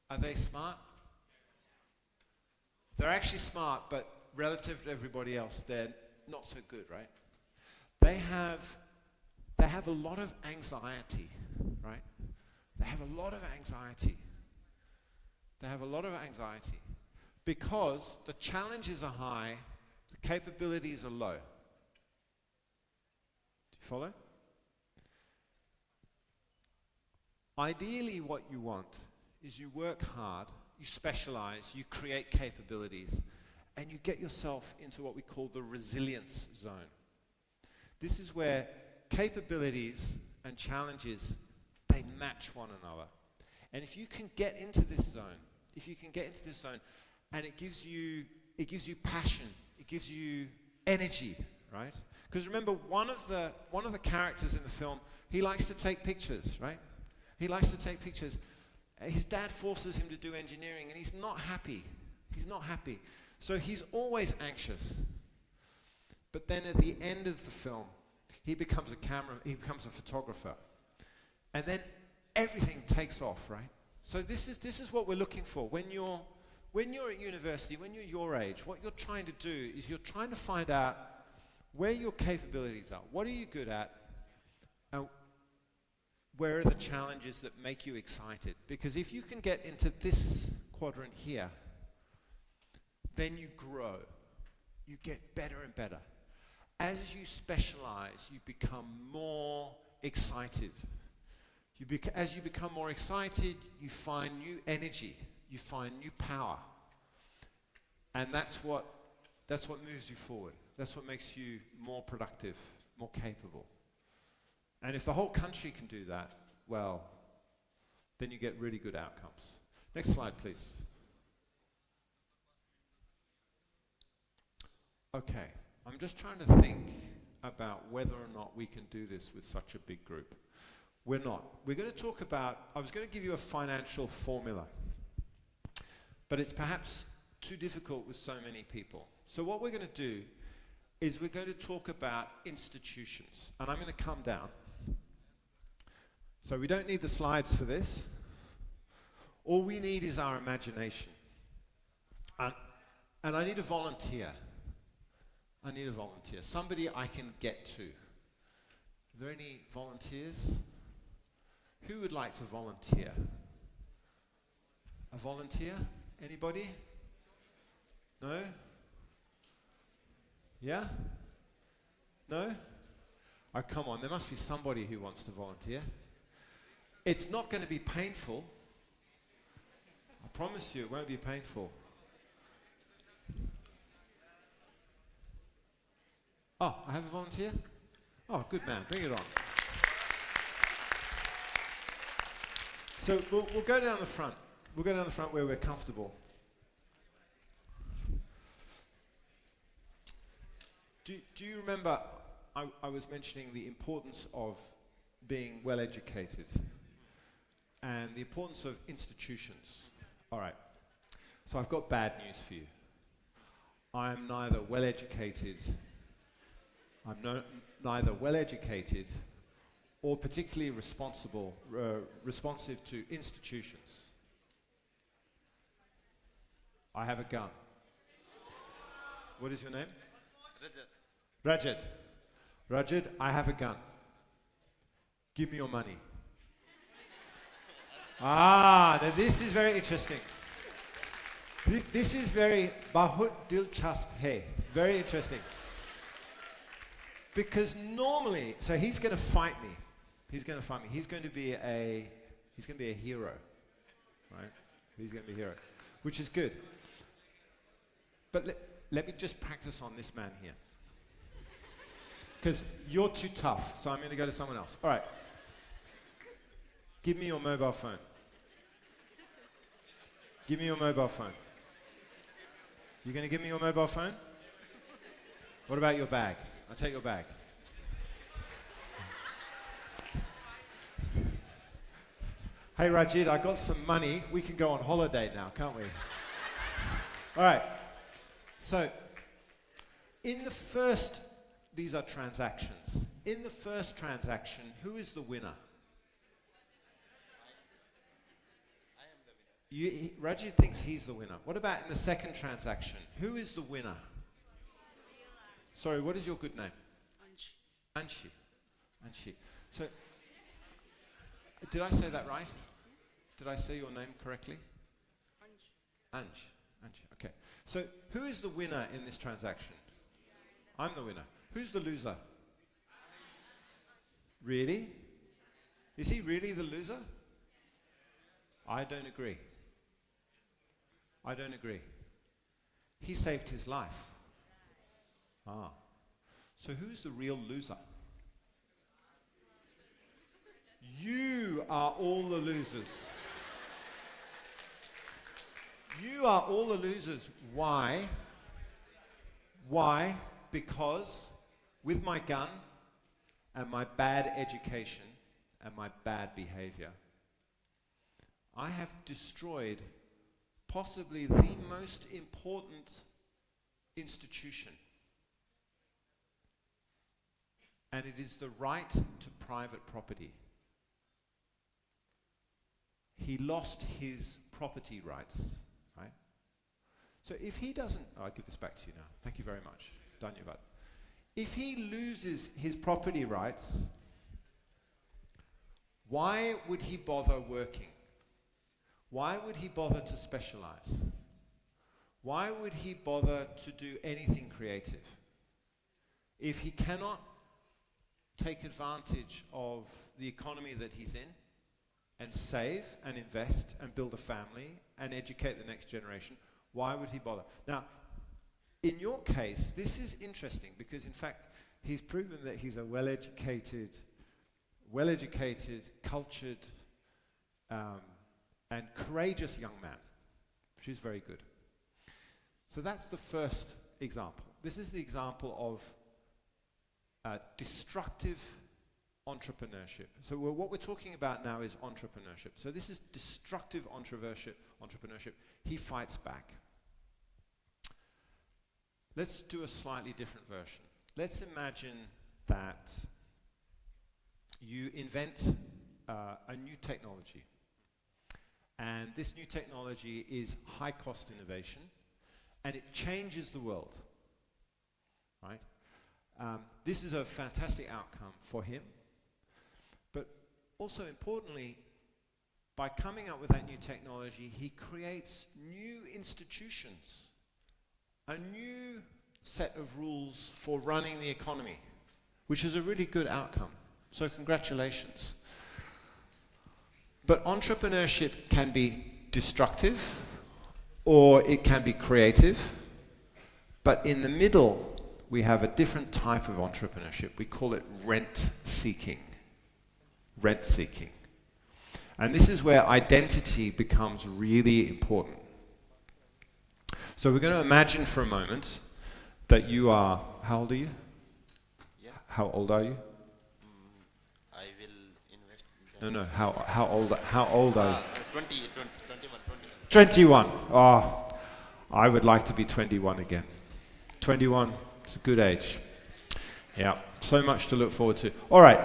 Are they smart? They're actually smart, but relative to everybody else, they're not so good, right? They have a lot of anxiety, right? They have a lot of anxiety because the challenges are high, the capabilities are low. Do you follow? Ideally, what you want is you work hard, you specialize, you create capabilities, and you get yourself into what we call the resilience zone. This is where capabilities and challenges, they match one another. And if you can get into this zone, and it gives you passion, it gives you energy, right? Because remember, one of the characters in the film, he likes to take pictures, right? He likes to take pictures. His dad forces him to do engineering, and he's not happy. He's not happy. So he's always anxious. But then at the end of the film, he becomes a photographer. And then everything takes off, right? So this is what we're looking for. When you're at university, when you're your age, what you're trying to do is you're trying to find out where your capabilities are. What are you good at? And where are the challenges that make you excited? Because if you can get into this quadrant here, then you grow. You get better and better. As you specialize, you become more excited. As you become more excited, you find new energy. You find new power. And that's what moves you forward. That's what makes you more productive, more capable. And if the whole country can do that, well, then you get really good outcomes. Next slide, please. Okay, I'm just trying to think about whether or not we can do this with such a big group. We're not. We're going to talk about, I was going to give you a financial formula, but it's perhaps too difficult with so many people. So what we're going to do is we're going to talk about institutions, and I'm going to come down. So we don't need the slides for this. All we need is our imagination. And I need a volunteer. I need a volunteer. Somebody I can get to. Are there any volunteers? Who would like to volunteer? A volunteer? Anybody? No? Yeah? No? Oh, come on, there must be somebody who wants to volunteer. It's not going to be painful. I promise you, it won't be painful. Oh, I have a volunteer? Oh, good man, bring it on. So we'll go down the front. We'll go down the front where we're comfortable. Do you remember I was mentioning the importance of being well educated and the importance of institutions? All right. So I've got bad news for you. I'm neither well educated. Neither well educated or particularly responsive to institutions. I have a gun. What is your name? Rajat. Rajat, I have a gun. Give me your money. Now this is very interesting. This is very bahut dilchasp hai. Very interesting. Because normally, so he's going to fight me. He's going to fight me. He's going to be a hero, right? He's going to be a hero, which is good. But let me just practice on this man here. Because you're too tough, so I'm going to go to someone else. All right. Give me your mobile phone. Give me your mobile phone. You going to give me your mobile phone? What about your bag? I'll take your bag. Hey Rajit, I got some money. We can go on holiday now, can't we? All right. So, these are transactions. In the first transaction, who is the winner? Rajit thinks he's the winner. What about in the second transaction? Who is the winner? Sorry, what is your good name? Anshi. Anshi. So, did I say that right? Did I say your name correctly? Ansh. Okay. So, who is the winner in this transaction? I'm the winner. Who's the loser? Really? Is he really the loser? I don't agree. I don't agree. He saved his life. Ah. So who's the real loser? You are all the losers. You are all the losers. Why? Why? Because with my gun and my bad education and my bad behavior, I have destroyed possibly the most important institution. And it is the right to private property. He lost his property rights, right? So if he doesn't, I'll give this back to you now. Thank you very much. Dhanyavad. If he loses his property rights, why would he bother working? Why would he bother to specialize? Why would he bother to do anything creative? If he cannot take advantage of the economy that he's in and save and invest and build a family and educate the next generation, why would he bother? Now, in your case, this is interesting because in fact, he's proven that he's a well-educated, cultured, and courageous young man, which is very good. So that's the first example. This is the example of destructive entrepreneurship. So what we're talking about now is entrepreneurship. So this is destructive entrepreneurship. He fights back. Let's do a slightly different version. Let's imagine that you invent a new technology. And this new technology is high-cost innovation, and it changes the world, right? This is a fantastic outcome for him, but also importantly, by coming up with that new technology, he creates new institutions, a new set of rules for running the economy, which is a really good outcome. So congratulations. But entrepreneurship can be destructive, or it can be creative, but in the middle, we have a different type of entrepreneurship. We call it rent-seeking. Rent-seeking. And this is where identity becomes really important. So we're going to imagine for a moment that you are, how old are you? Yeah. How old are you? I will invest. No, how old are you? 21. 21. Oh, I would like to be 21 again. 21, it's a good age. Yeah, so much to look forward to. All right,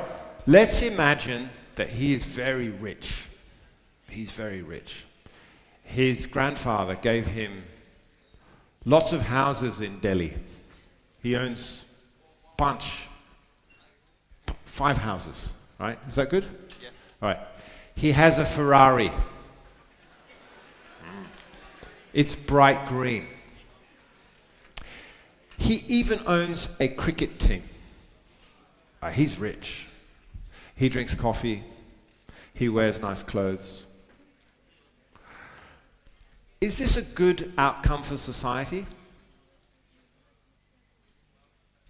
let's imagine that he is very rich. He's very rich. His grandfather gave him lots of houses in Delhi. He owns a bunch, 5 houses, right? Is that good? Yeah. All right. He has a Ferrari. It's bright green. He even owns a cricket team. He's rich. He drinks coffee. He wears nice clothes. Is this a good outcome for society?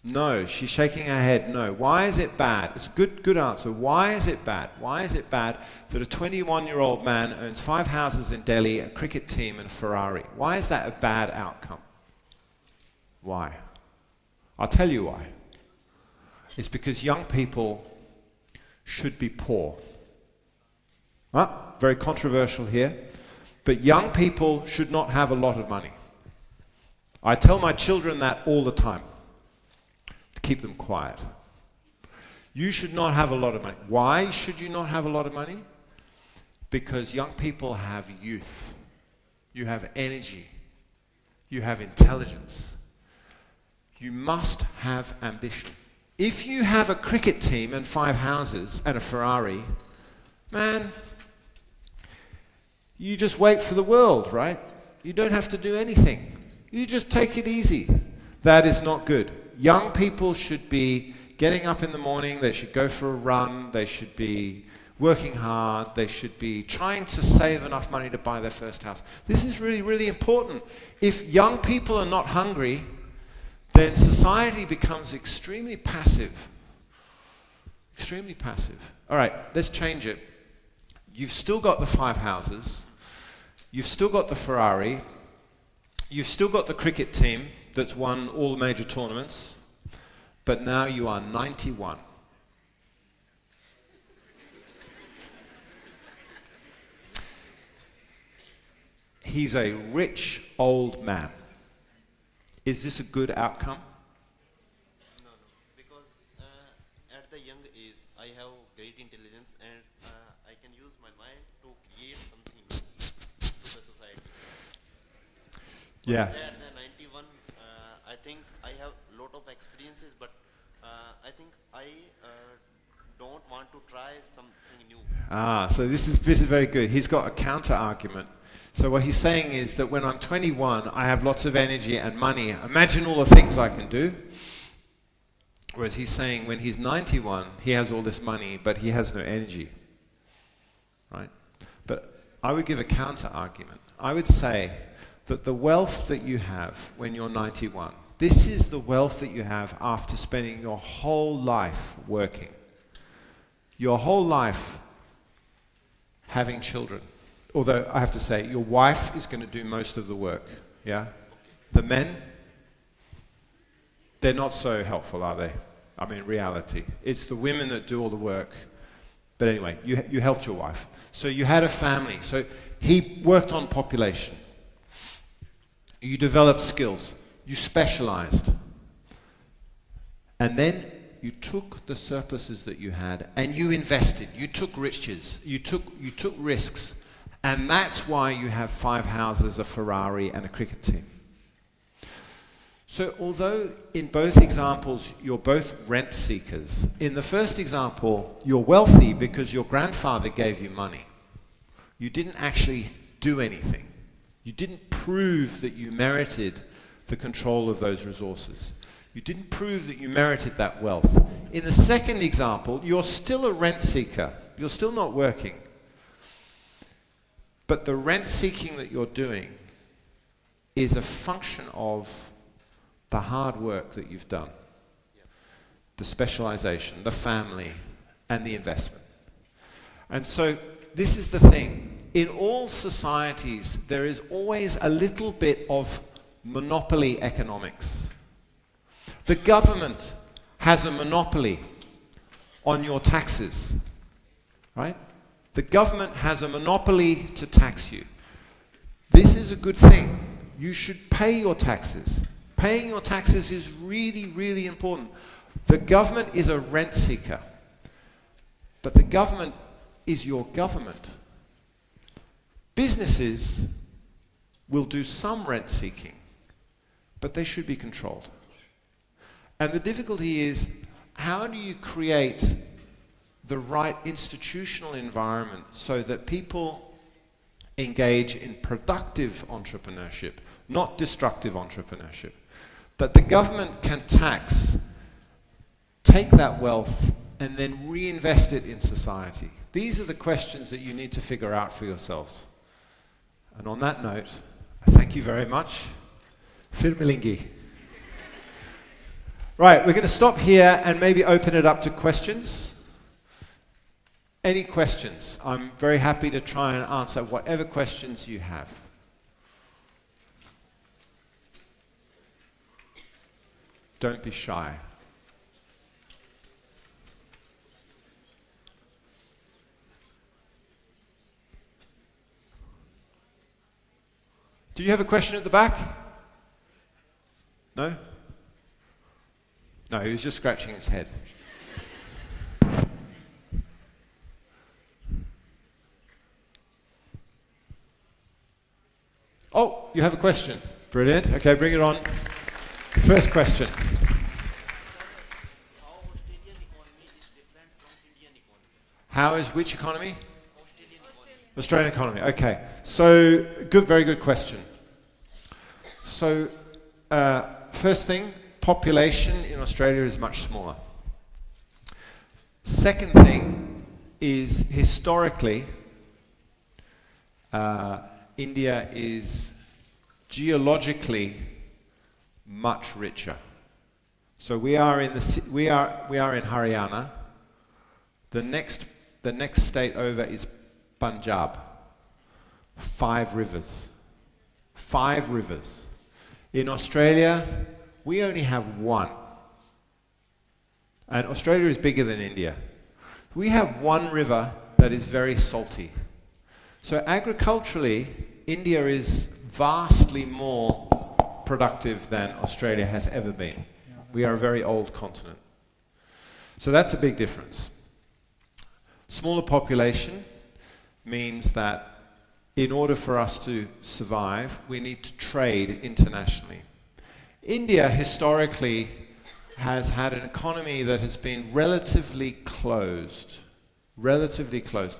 No, she's shaking her head. No. Why is it bad? It's a good answer. Why is it bad? Why is it bad that a 21-year-old man owns 5 houses in Delhi, a cricket team, and a Ferrari? Why is that a bad outcome? Why? I'll tell you why. It's because young people should be poor. Very controversial here. But young people should not have a lot of money. I tell my children that all the time. To keep them quiet. You should not have a lot of money. Why should you not have a lot of money? Because young people have youth. You have energy. You have intelligence. You must have ambition. If you have a cricket team and 5 houses and a Ferrari, man, you just wait for the world, right? You don't have to do anything. You just take it easy. That is not good. Young people should be getting up in the morning, they should go for a run, they should be working hard, they should be trying to save enough money to buy their first house. This is really, really important. If young people are not hungry, then society becomes extremely passive. Extremely passive. All right, let's change it. You've still got the 5 houses. You've still got the Ferrari. You've still got the cricket team that's won all the major tournaments. But now you are 91. He's a rich old man. Is this a good outcome? No, because at the young age, I have great intelligence and I can use my mind to create something to the society. Yeah. At the 91, I think I have a lot of experiences, but I think I don't want to try something new. So this is very good. He's got a counter argument. So what he's saying is that when I'm 21, I have lots of energy and money. Imagine all the things I can do. Whereas he's saying when he's 91, he has all this money, but he has no energy. Right? But I would give a counter argument. I would say that the wealth that you have when you're 91, this is the wealth that you have after spending your whole life working. Your whole life having children. Although I have to say, your wife is going to do most of the work. Yeah? The men, they're not so helpful, are they? I mean, reality. It's the women that do all the work. But anyway, you helped your wife. So you had a family. So he worked on population. You developed skills. You specialized. And then you took the surpluses that you had and you invested. You took riches. You took risks. And that's why you have 5 houses, a Ferrari, and a cricket team. So although in both examples you're both rent seekers, in the first example you're wealthy because your grandfather gave you money. You didn't actually do anything. You didn't prove that you merited the control of those resources. You didn't prove that you merited that wealth. In the second example, you're still a rent seeker. You're still not working. But the rent seeking that you're doing is a function of the hard work that you've done, the specialization, the family, and the investment. And so this is the thing. In all societies, there is always a little bit of monopoly economics. The government has a monopoly on your taxes, right? The government has a monopoly to tax you. This is a good thing. You should pay your taxes. Paying your taxes is really, really important. The government is a rent seeker, but the government is your government. Businesses will do some rent seeking, but they should be controlled. And the difficulty is, how do you create the right institutional environment so that people engage in productive entrepreneurship, not destructive entrepreneurship? That the government can tax, take that wealth, and then reinvest it in society. These are the questions that you need to figure out for yourselves. And on that note, I thank you very much. Firmilingi. Right, we're going to stop here and maybe open it up to questions. Any questions? I'm very happy to try and answer whatever questions you have. Don't be shy. Do you have a question at the back? No? No, he was just scratching his head. Oh, you have a question. Brilliant. Okay, bring it on. First question. How Australian economy is different from Indian economy? How is which economy? Australian economy. Australian economy. Okay. So, very good question. So, first thing, population in Australia is much smaller. Second thing, is historically, India is geologically much richer. So we are in Haryana. The next state over is Punjab. 5 rivers. 5 rivers. In Australia, we only have 1. And Australia is bigger than India. We have 1 river that is very salty. So agriculturally, India is vastly more productive than Australia has ever been. We are a very old continent. So that's a big difference. Smaller population means that in order for us to survive, we need to trade internationally. India historically has had an economy that has been relatively closed. Relatively closed.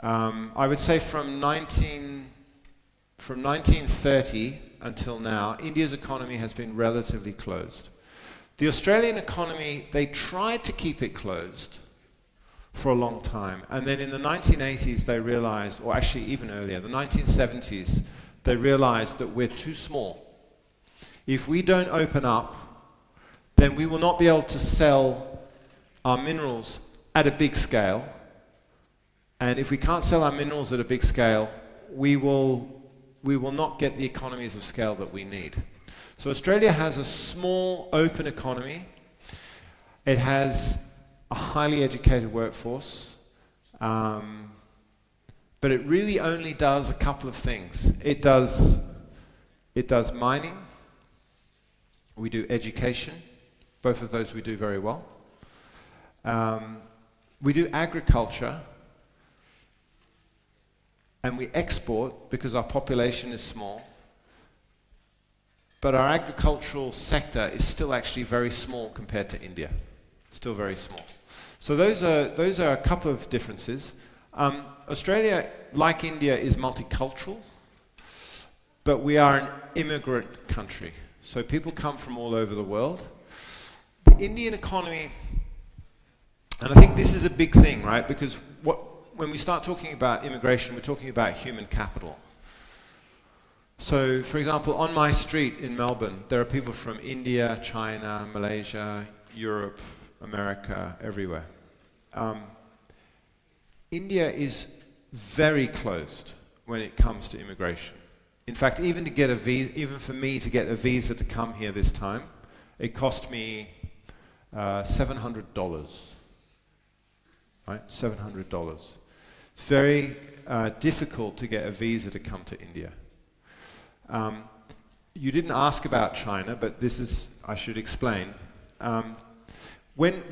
I would say from 1930 until now, India's economy has been relatively closed. The Australian economy, they tried to keep it closed for a long time. And then in the 1980s, they realized, or actually even earlier, the 1970s, they realized that we're too small. If we don't open up, then we will not be able to sell our minerals at a big scale. And if we can't sell our minerals at a big scale, we will not get the economies of scale that we need. So Australia has a small, open economy. It has a highly educated workforce. But it really only does a couple of things. It does mining. We do education. Both of those we do very well. We do agriculture. And we export because our population is small. But our agricultural sector is still actually very small compared to India. Still very small. So those are a couple of differences. Australia, like India, is multicultural, but we are an immigrant country. So people come from all over the world. The Indian economy, and I think this is a big thing, right? Because when we start talking about immigration, we're talking about human capital. So, for example, on my street in Melbourne, there are people from India, China, Malaysia, Europe, America, everywhere. India is very closed when it comes to immigration. In fact, even for me to get a visa to come here this time, it cost me $700. Right? $700. It's very difficult to get a visa to come to India. You didn't ask about China, but I should explain. When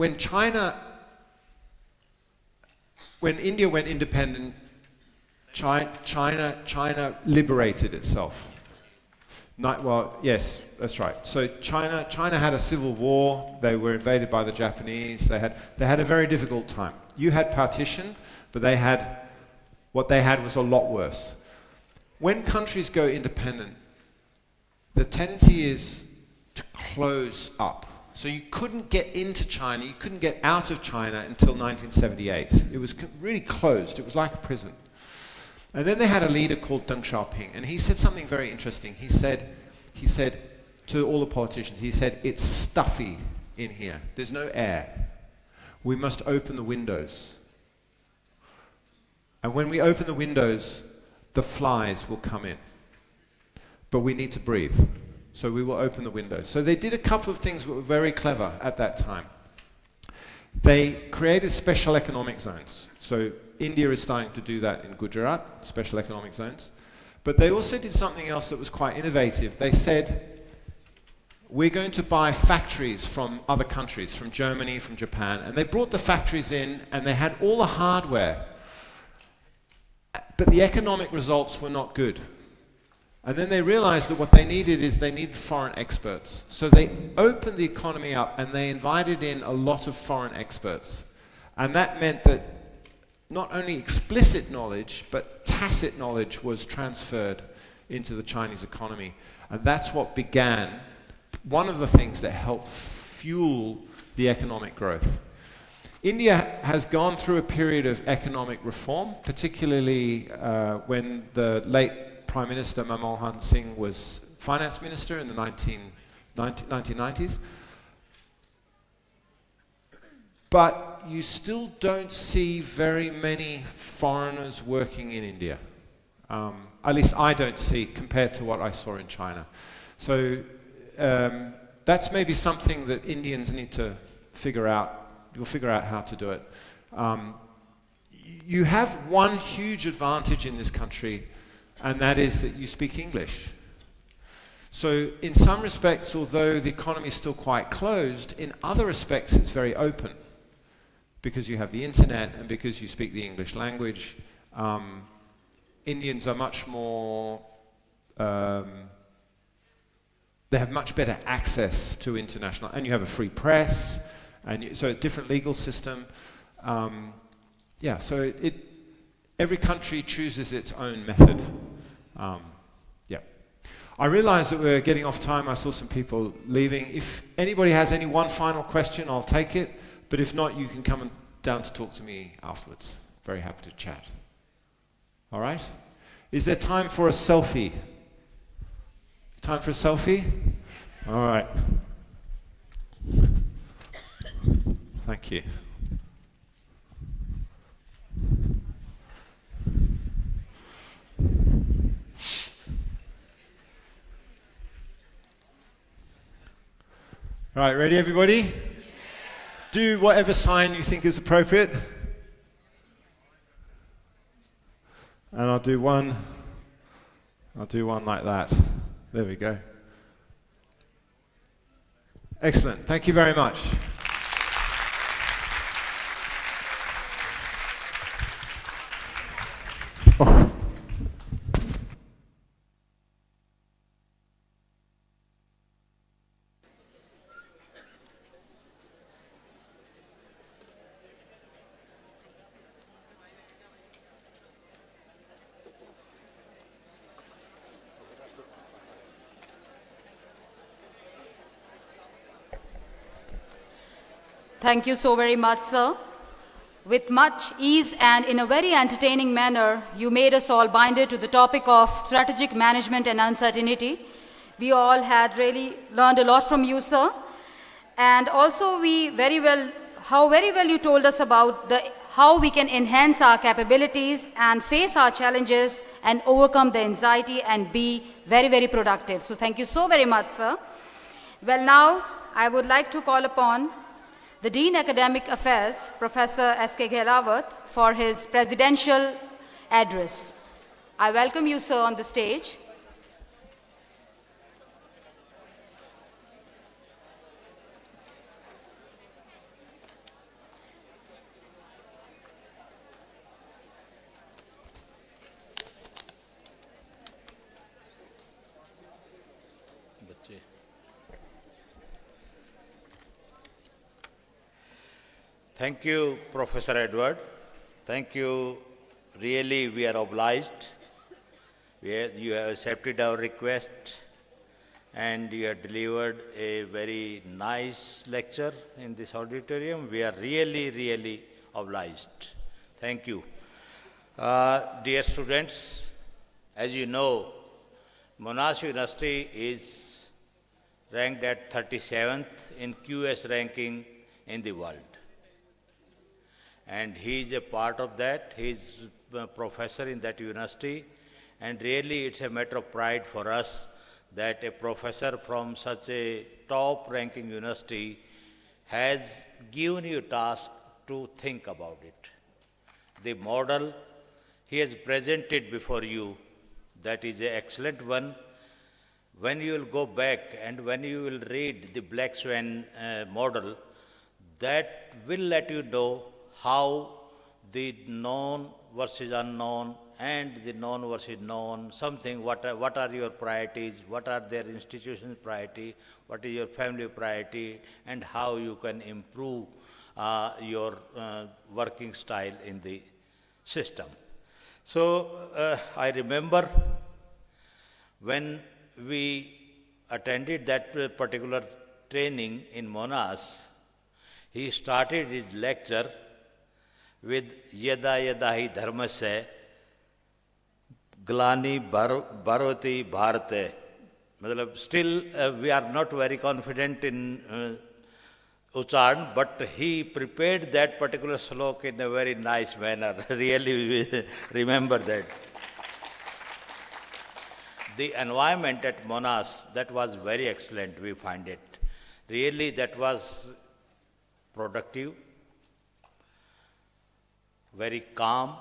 India went independent, China liberated itself. Yes, that's right. So China had a civil war. They were invaded by the Japanese. They had a very difficult time. You had partition, but what they had was a lot worse. When countries go independent, the tendency is to close up. So you couldn't get into China, you couldn't get out of China until 1978. It was really closed. It was like a prison. And then they had a leader called Deng Xiaoping, and he said something very interesting. He said to all the politicians, he said, it's stuffy in here. There's no air. We must open the windows. And when we open the windows, the flies will come in. But we need to breathe. So we will open the windows. So they did a couple of things that were very clever at that time. They created special economic zones. So India is starting to do that in Gujarat, special economic zones. But they also did something else that was quite innovative. They said, we're going to buy factories from other countries, from Germany, from Japan. And they brought the factories in, and they had all the hardware. But the economic results were not good. And then they realized that what they needed foreign experts. So they opened the economy up, and they invited in a lot of foreign experts. And that meant that not only explicit knowledge, but tacit knowledge was transferred into the Chinese economy. And that's what began, one of the things that helped fuel the economic growth. India has gone through a period of economic reform, particularly when the late Prime Minister Manmohan Singh was finance minister in the 1990s. But you still don't see very many foreigners working in India. At least I don't see, compared to what I saw in China. So that's maybe something that Indians need to figure out. You'll figure out how to do it. You have one huge advantage in this country, and that is that you speak English. So in some respects, although the economy is still quite closed, in other respects it's very open, because you have the internet and because you speak the English language. Indians are much more, they have much better access to international, and you have a free press, and so a different legal system. Yeah, so every country chooses its own method. Yeah. I realize that we're getting off time. I saw some people leaving. If anybody has any one final question, I'll take it. But if not, you can come down to talk to me afterwards. Very happy to chat. All right? Is there time for a selfie? Time for a selfie? All right. Thank you. All right, ready everybody? Do whatever sign you think is appropriate. And I'll do one like that. There we go. Excellent. Thank you very much. Oh. Thank you so very much, sir. With much ease and in a very entertaining manner, you made us all binded to the topic of strategic management and uncertainty. We all had really learned a lot from you, sir. And also how very well you told us about how we can enhance our capabilities and face our challenges and overcome the anxiety and be very, very productive. So thank you so very much, sir. Well, now I would like to call upon the Dean Academic Affairs, Professor S.K. Ghelawat, for his presidential address. I welcome you, sir, on the stage. Thank you, Professor Edward. Thank you. Really, we are obliged. You have accepted our request and you have delivered a very nice lecture in this auditorium. We are really, really obliged. Thank you. Dear students, as you know, Monash University is ranked at 37th in QS ranking in the world. And he is a part of that. He is a professor in that university. And really it's a matter of pride for us that a professor from such a top ranking university has given you a task to think about it. The model he has presented before you, that is an excellent one. When you will go back and when you will read the Black Swan model, that will let you know how the known versus unknown and the known versus known, something, what are your priorities, what are their institutions' priority, what is your family priority, and how you can improve your working style in the system. So I remember when we attended that particular training in Monash, He started his lecture with Yada Yada Hi Dharmasya Glani Bharati Bharate. Matlab, still, we are not very confident in Ucharn, but he prepared that particular slok in a very nice manner. Really, we remember that. The environment at Monash, that was very excellent, we find it. Really, that was productive, very calm,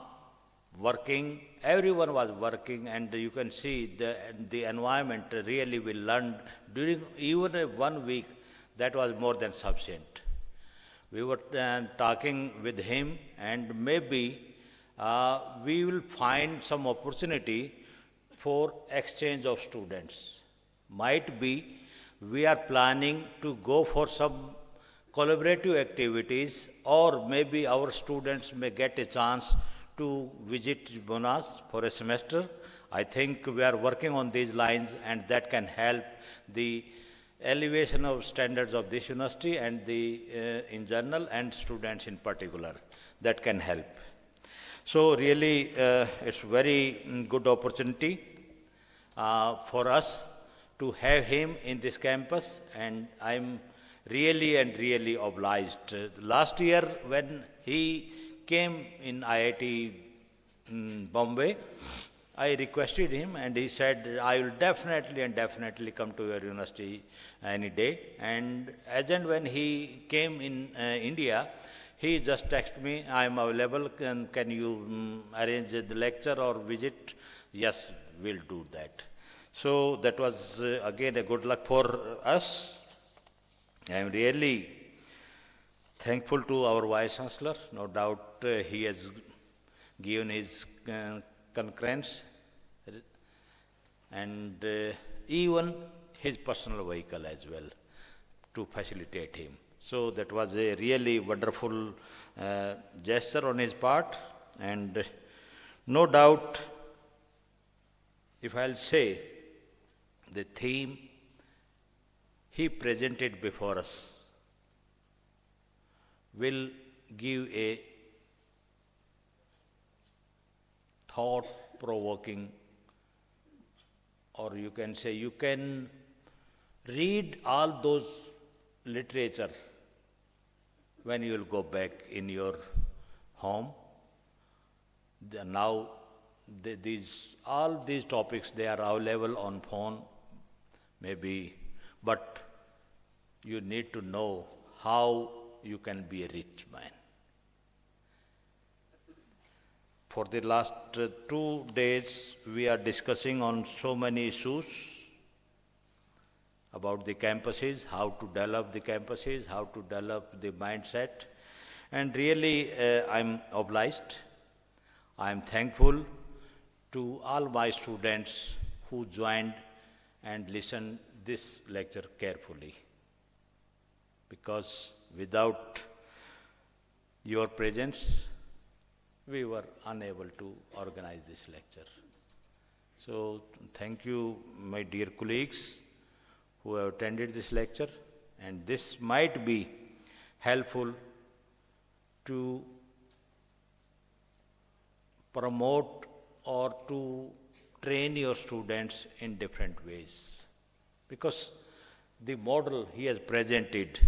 working. Everyone was working, and you can see the environment really we learned during even 1 week. That was more than sufficient. We were talking with him, and maybe we will find some opportunity for exchange of students. Might be we are planning to go for some collaborative activities, or maybe our students may get a chance to visit Monash for a semester. I think we are working on these lines, and that can help the elevation of standards of this university and the in general and students in particular. That can help. So really, it's very good opportunity for us to have him in this campus, and I'm really and really obliged. Last year when he came in IIT Bombay, I requested him, and he said, I will definitely come to your university any day. And as and when he came in India, he just texted me, I am available, can you arrange the lecture or visit? Yes, we'll do that. So that was again a good luck for us. I am really thankful to our Vice Chancellor. No doubt he has given his concurrence and even his personal vehicle as well to facilitate him. So that was a really wonderful gesture on his part, and no doubt, if I'll say, the theme he presented before us will give a thought-provoking, or you can say you can read all those literature when you will go back in your home. Now, all these topics, they are available on phone, maybe, but you need to know how you can be a rich man. For the last 2 days, we are discussing on so many issues about the campuses, how to develop the campuses, how to develop the mindset. And really, I'm obliged. I'm thankful to all my students who joined and listened this lecture carefully. Because without your presence, we were unable to organize this lecture. So thank you, my dear colleagues who have attended this lecture, and this might be helpful to promote or to train your students in different ways. Because the model he has presented,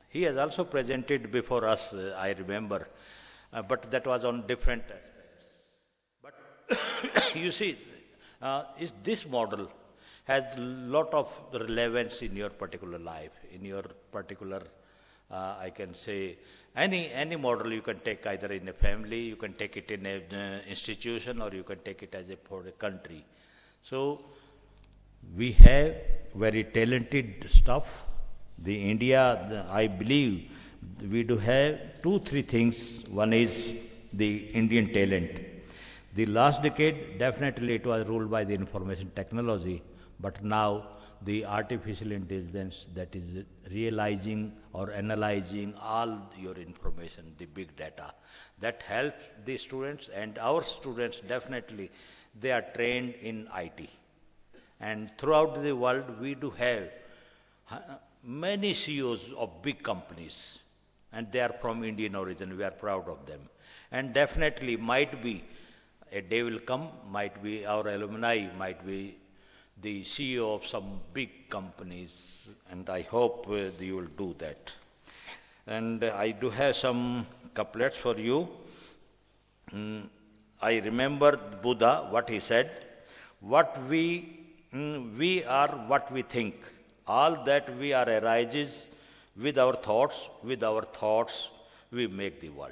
he has also presented before us, I remember, but that was on different aspects. But you see, this model has a lot of relevance in your particular life, in your particular, I can say, any model you can take either in a family, you can take it in an institution, or you can take it as for a country. So we have very talented stuff. I believe we do have 2-3 things. One is the Indian talent. The last decade, definitely it was ruled by the information technology, but now the artificial intelligence that is realizing or analyzing all your information, the big data, that helps the students, and our students definitely, they are trained in IT. And throughout the world, we do have many CEOs of big companies, and they are from Indian origin. We are proud of them. And definitely might be a day will come, might be our alumni, might be the CEO of some big companies, and I hope you will do that. And I do have some couplets for you. I remember Buddha, what he said, we are what we think. All that we are arises with our thoughts we make the world.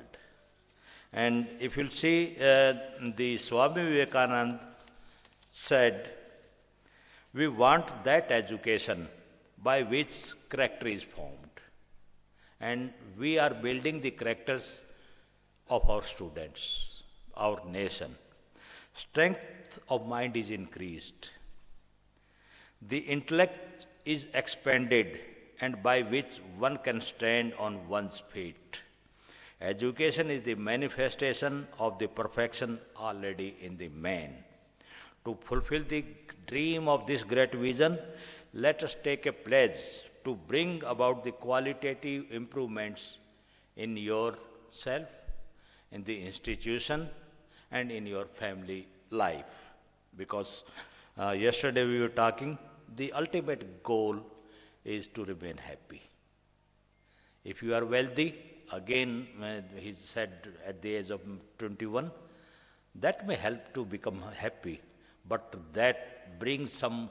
And if you'll see, the Swami Vivekananda said, we want that education by which character is formed. And we are building the characters of our students, our nation. Strength of mind is increased. The intellect is expanded, and by which one can stand on one's feet. Education is the manifestation of the perfection already in the man. To fulfill the dream of this great vision, let us take a pledge to bring about the qualitative improvements in yourself, in the institution, and in your family life. Because yesterday we were talking, the ultimate goal is to remain happy. If you are wealthy, again, he said at the age of 21, that may help to become happy, but that brings some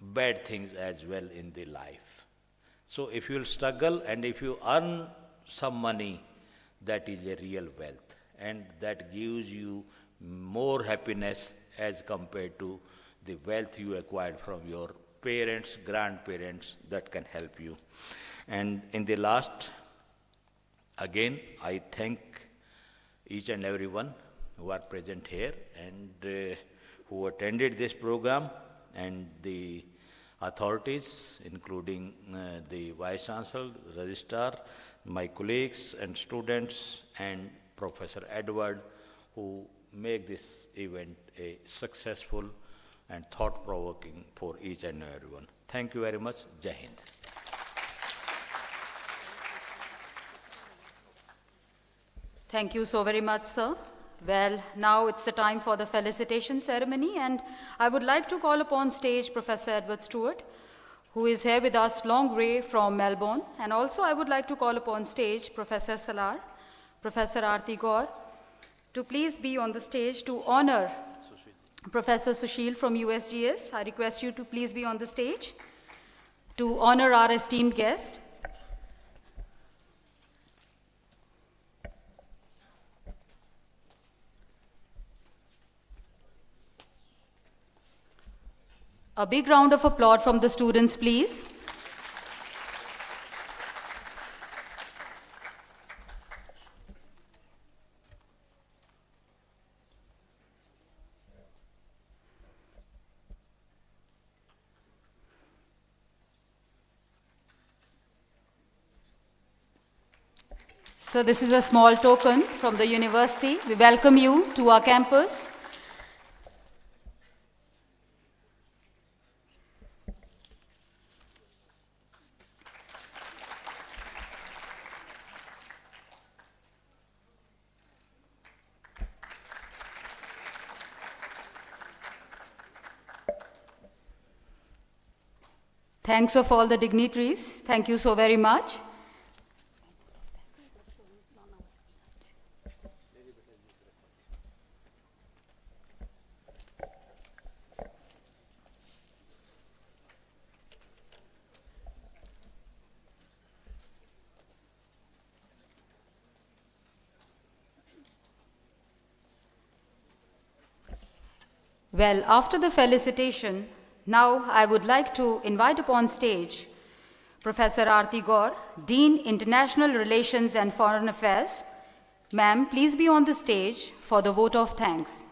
bad things as well in the life. So if you will struggle and if you earn some money, that is a real wealth, and that gives you more happiness as compared to the wealth you acquired from your parents, grandparents, that can help you. And in the last, again, I thank each and everyone who are present here and who attended this program, and the authorities, including the Vice Chancellor, Registrar, my colleagues and students, and Professor Edward, who make this event a successful and thought-provoking for each and everyone. Thank you very much. Jai Hind. Thank you so very much, sir. Well, now it's the time for the felicitation ceremony, and I would like to call upon stage Professor Edward Stuart, who is here with us long way from Melbourne, and also I would like to call upon stage Professor Salar, Professor Aarti Gaur, to please be on the stage to honor Professor Sushil from USGS. I request you to please be on the stage to honor our esteemed guest. A big round of applause from the students, please. So this is a small token from the university. We welcome you to our campus. Thanks of all the dignitaries. Thank you so very much. Well, after the felicitation, now I would like to invite upon stage Professor Aarti Gaur, Dean International Relations and Foreign Affairs. Ma'am, please be on the stage for the vote of thanks.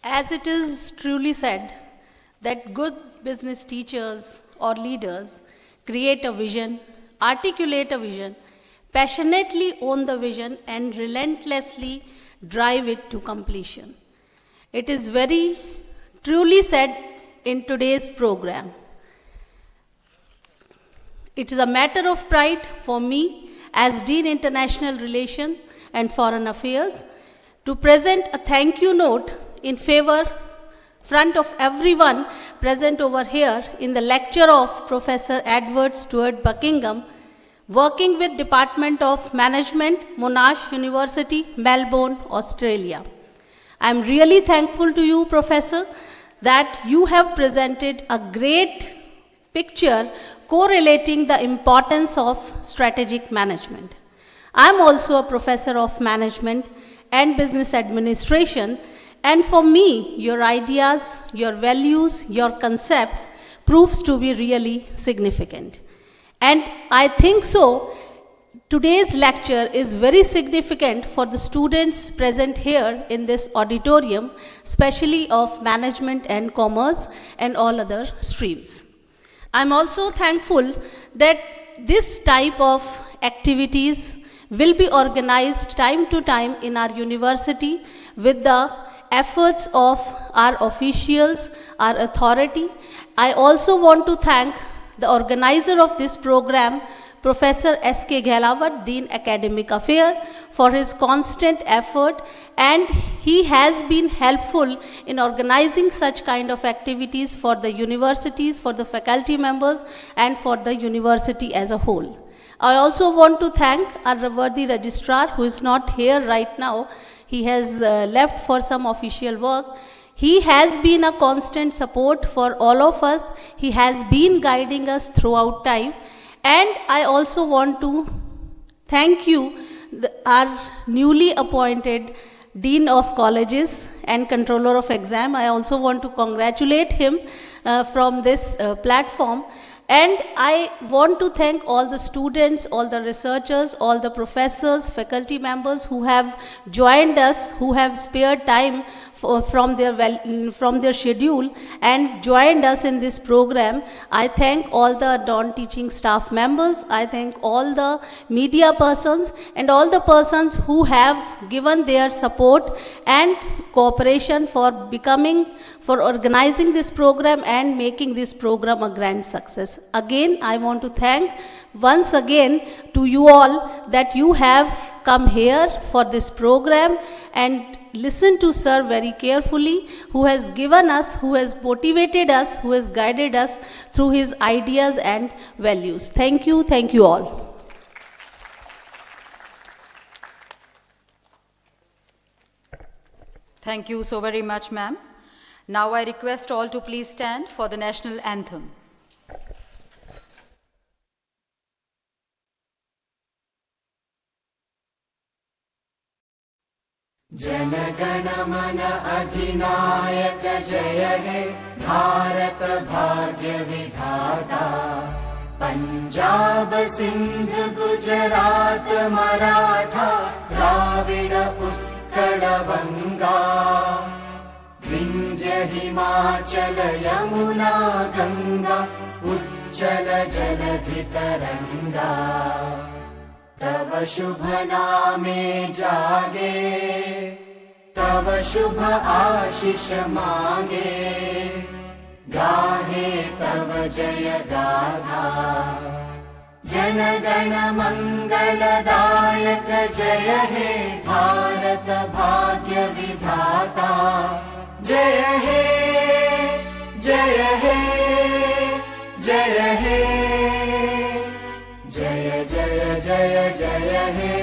As it is truly said, that good business teachers or leaders create a vision, articulate a vision, passionately own the vision, and relentlessly drive it to completion. It is very truly said in today's program. It is a matter of pride for me as Dean International Relations and Foreign Affairs to present a thank you note in front of everyone present over here in the lecture of Prof.Edward Stuart Buckingham, working with Department of Management, Monash University, Melbourne, Australia. I am really thankful to you, Professor, that you have presented a great picture correlating the importance of strategic management. I am also a professor of management and business administration, and for me, your ideas, your values, your concepts proves to be really significant. And I think so, today's lecture is very significant for the students present here in this auditorium, especially of management and commerce and all other streams. I'm also thankful that this type of activities will be organized time to time in our university with the efforts of our officials, our authority. I also want to thank the organizer of this program, Professor S.K. Ghelawat, Dean Academic Affairs, for his constant effort, and he has been helpful in organizing such kind of activities for the universities, for the faculty members, and for the university as a whole. I also want to thank our worthy registrar, who is not here right now. He has left for some official work. He has been a constant support for all of us. He has been guiding us throughout time. And I also want to thank you, our newly appointed Dean of Colleges and Controller of Exam. I also want to congratulate him from this platform. And I want to thank all the students, all the researchers, all the professors, faculty members who have joined us, who have spared time from their schedule and joined us in this program. I thank all the non-teaching staff members. I thank all the media persons and all the persons who have given their support and cooperation for organizing this program and making this program a grand success. Again, I want to thank once again to you all that you have come here for this program and listen to Sir very carefully, who has given us, who has motivated us, who has guided us through his ideas and values. Thank you all. Thank you so very much, ma'am. Now I request all to please stand for the national anthem. जनगण मन अधिनायक जय हे भारत भाग्य विधाता पंजाब सिंध गुजरात मराठा द्राविड उत्कल बंगा विंध्य हिमाचल यमुना गंगा उच्चल जलधि तरंगा तव शुभ नामे जागे तव शुभ आशीष मांगे गाहे तव जय गाथा जनगण मंगलदायक जय हे भारत भाग्य विधाता जय हे जय हे जय हे जय जय जय जय हे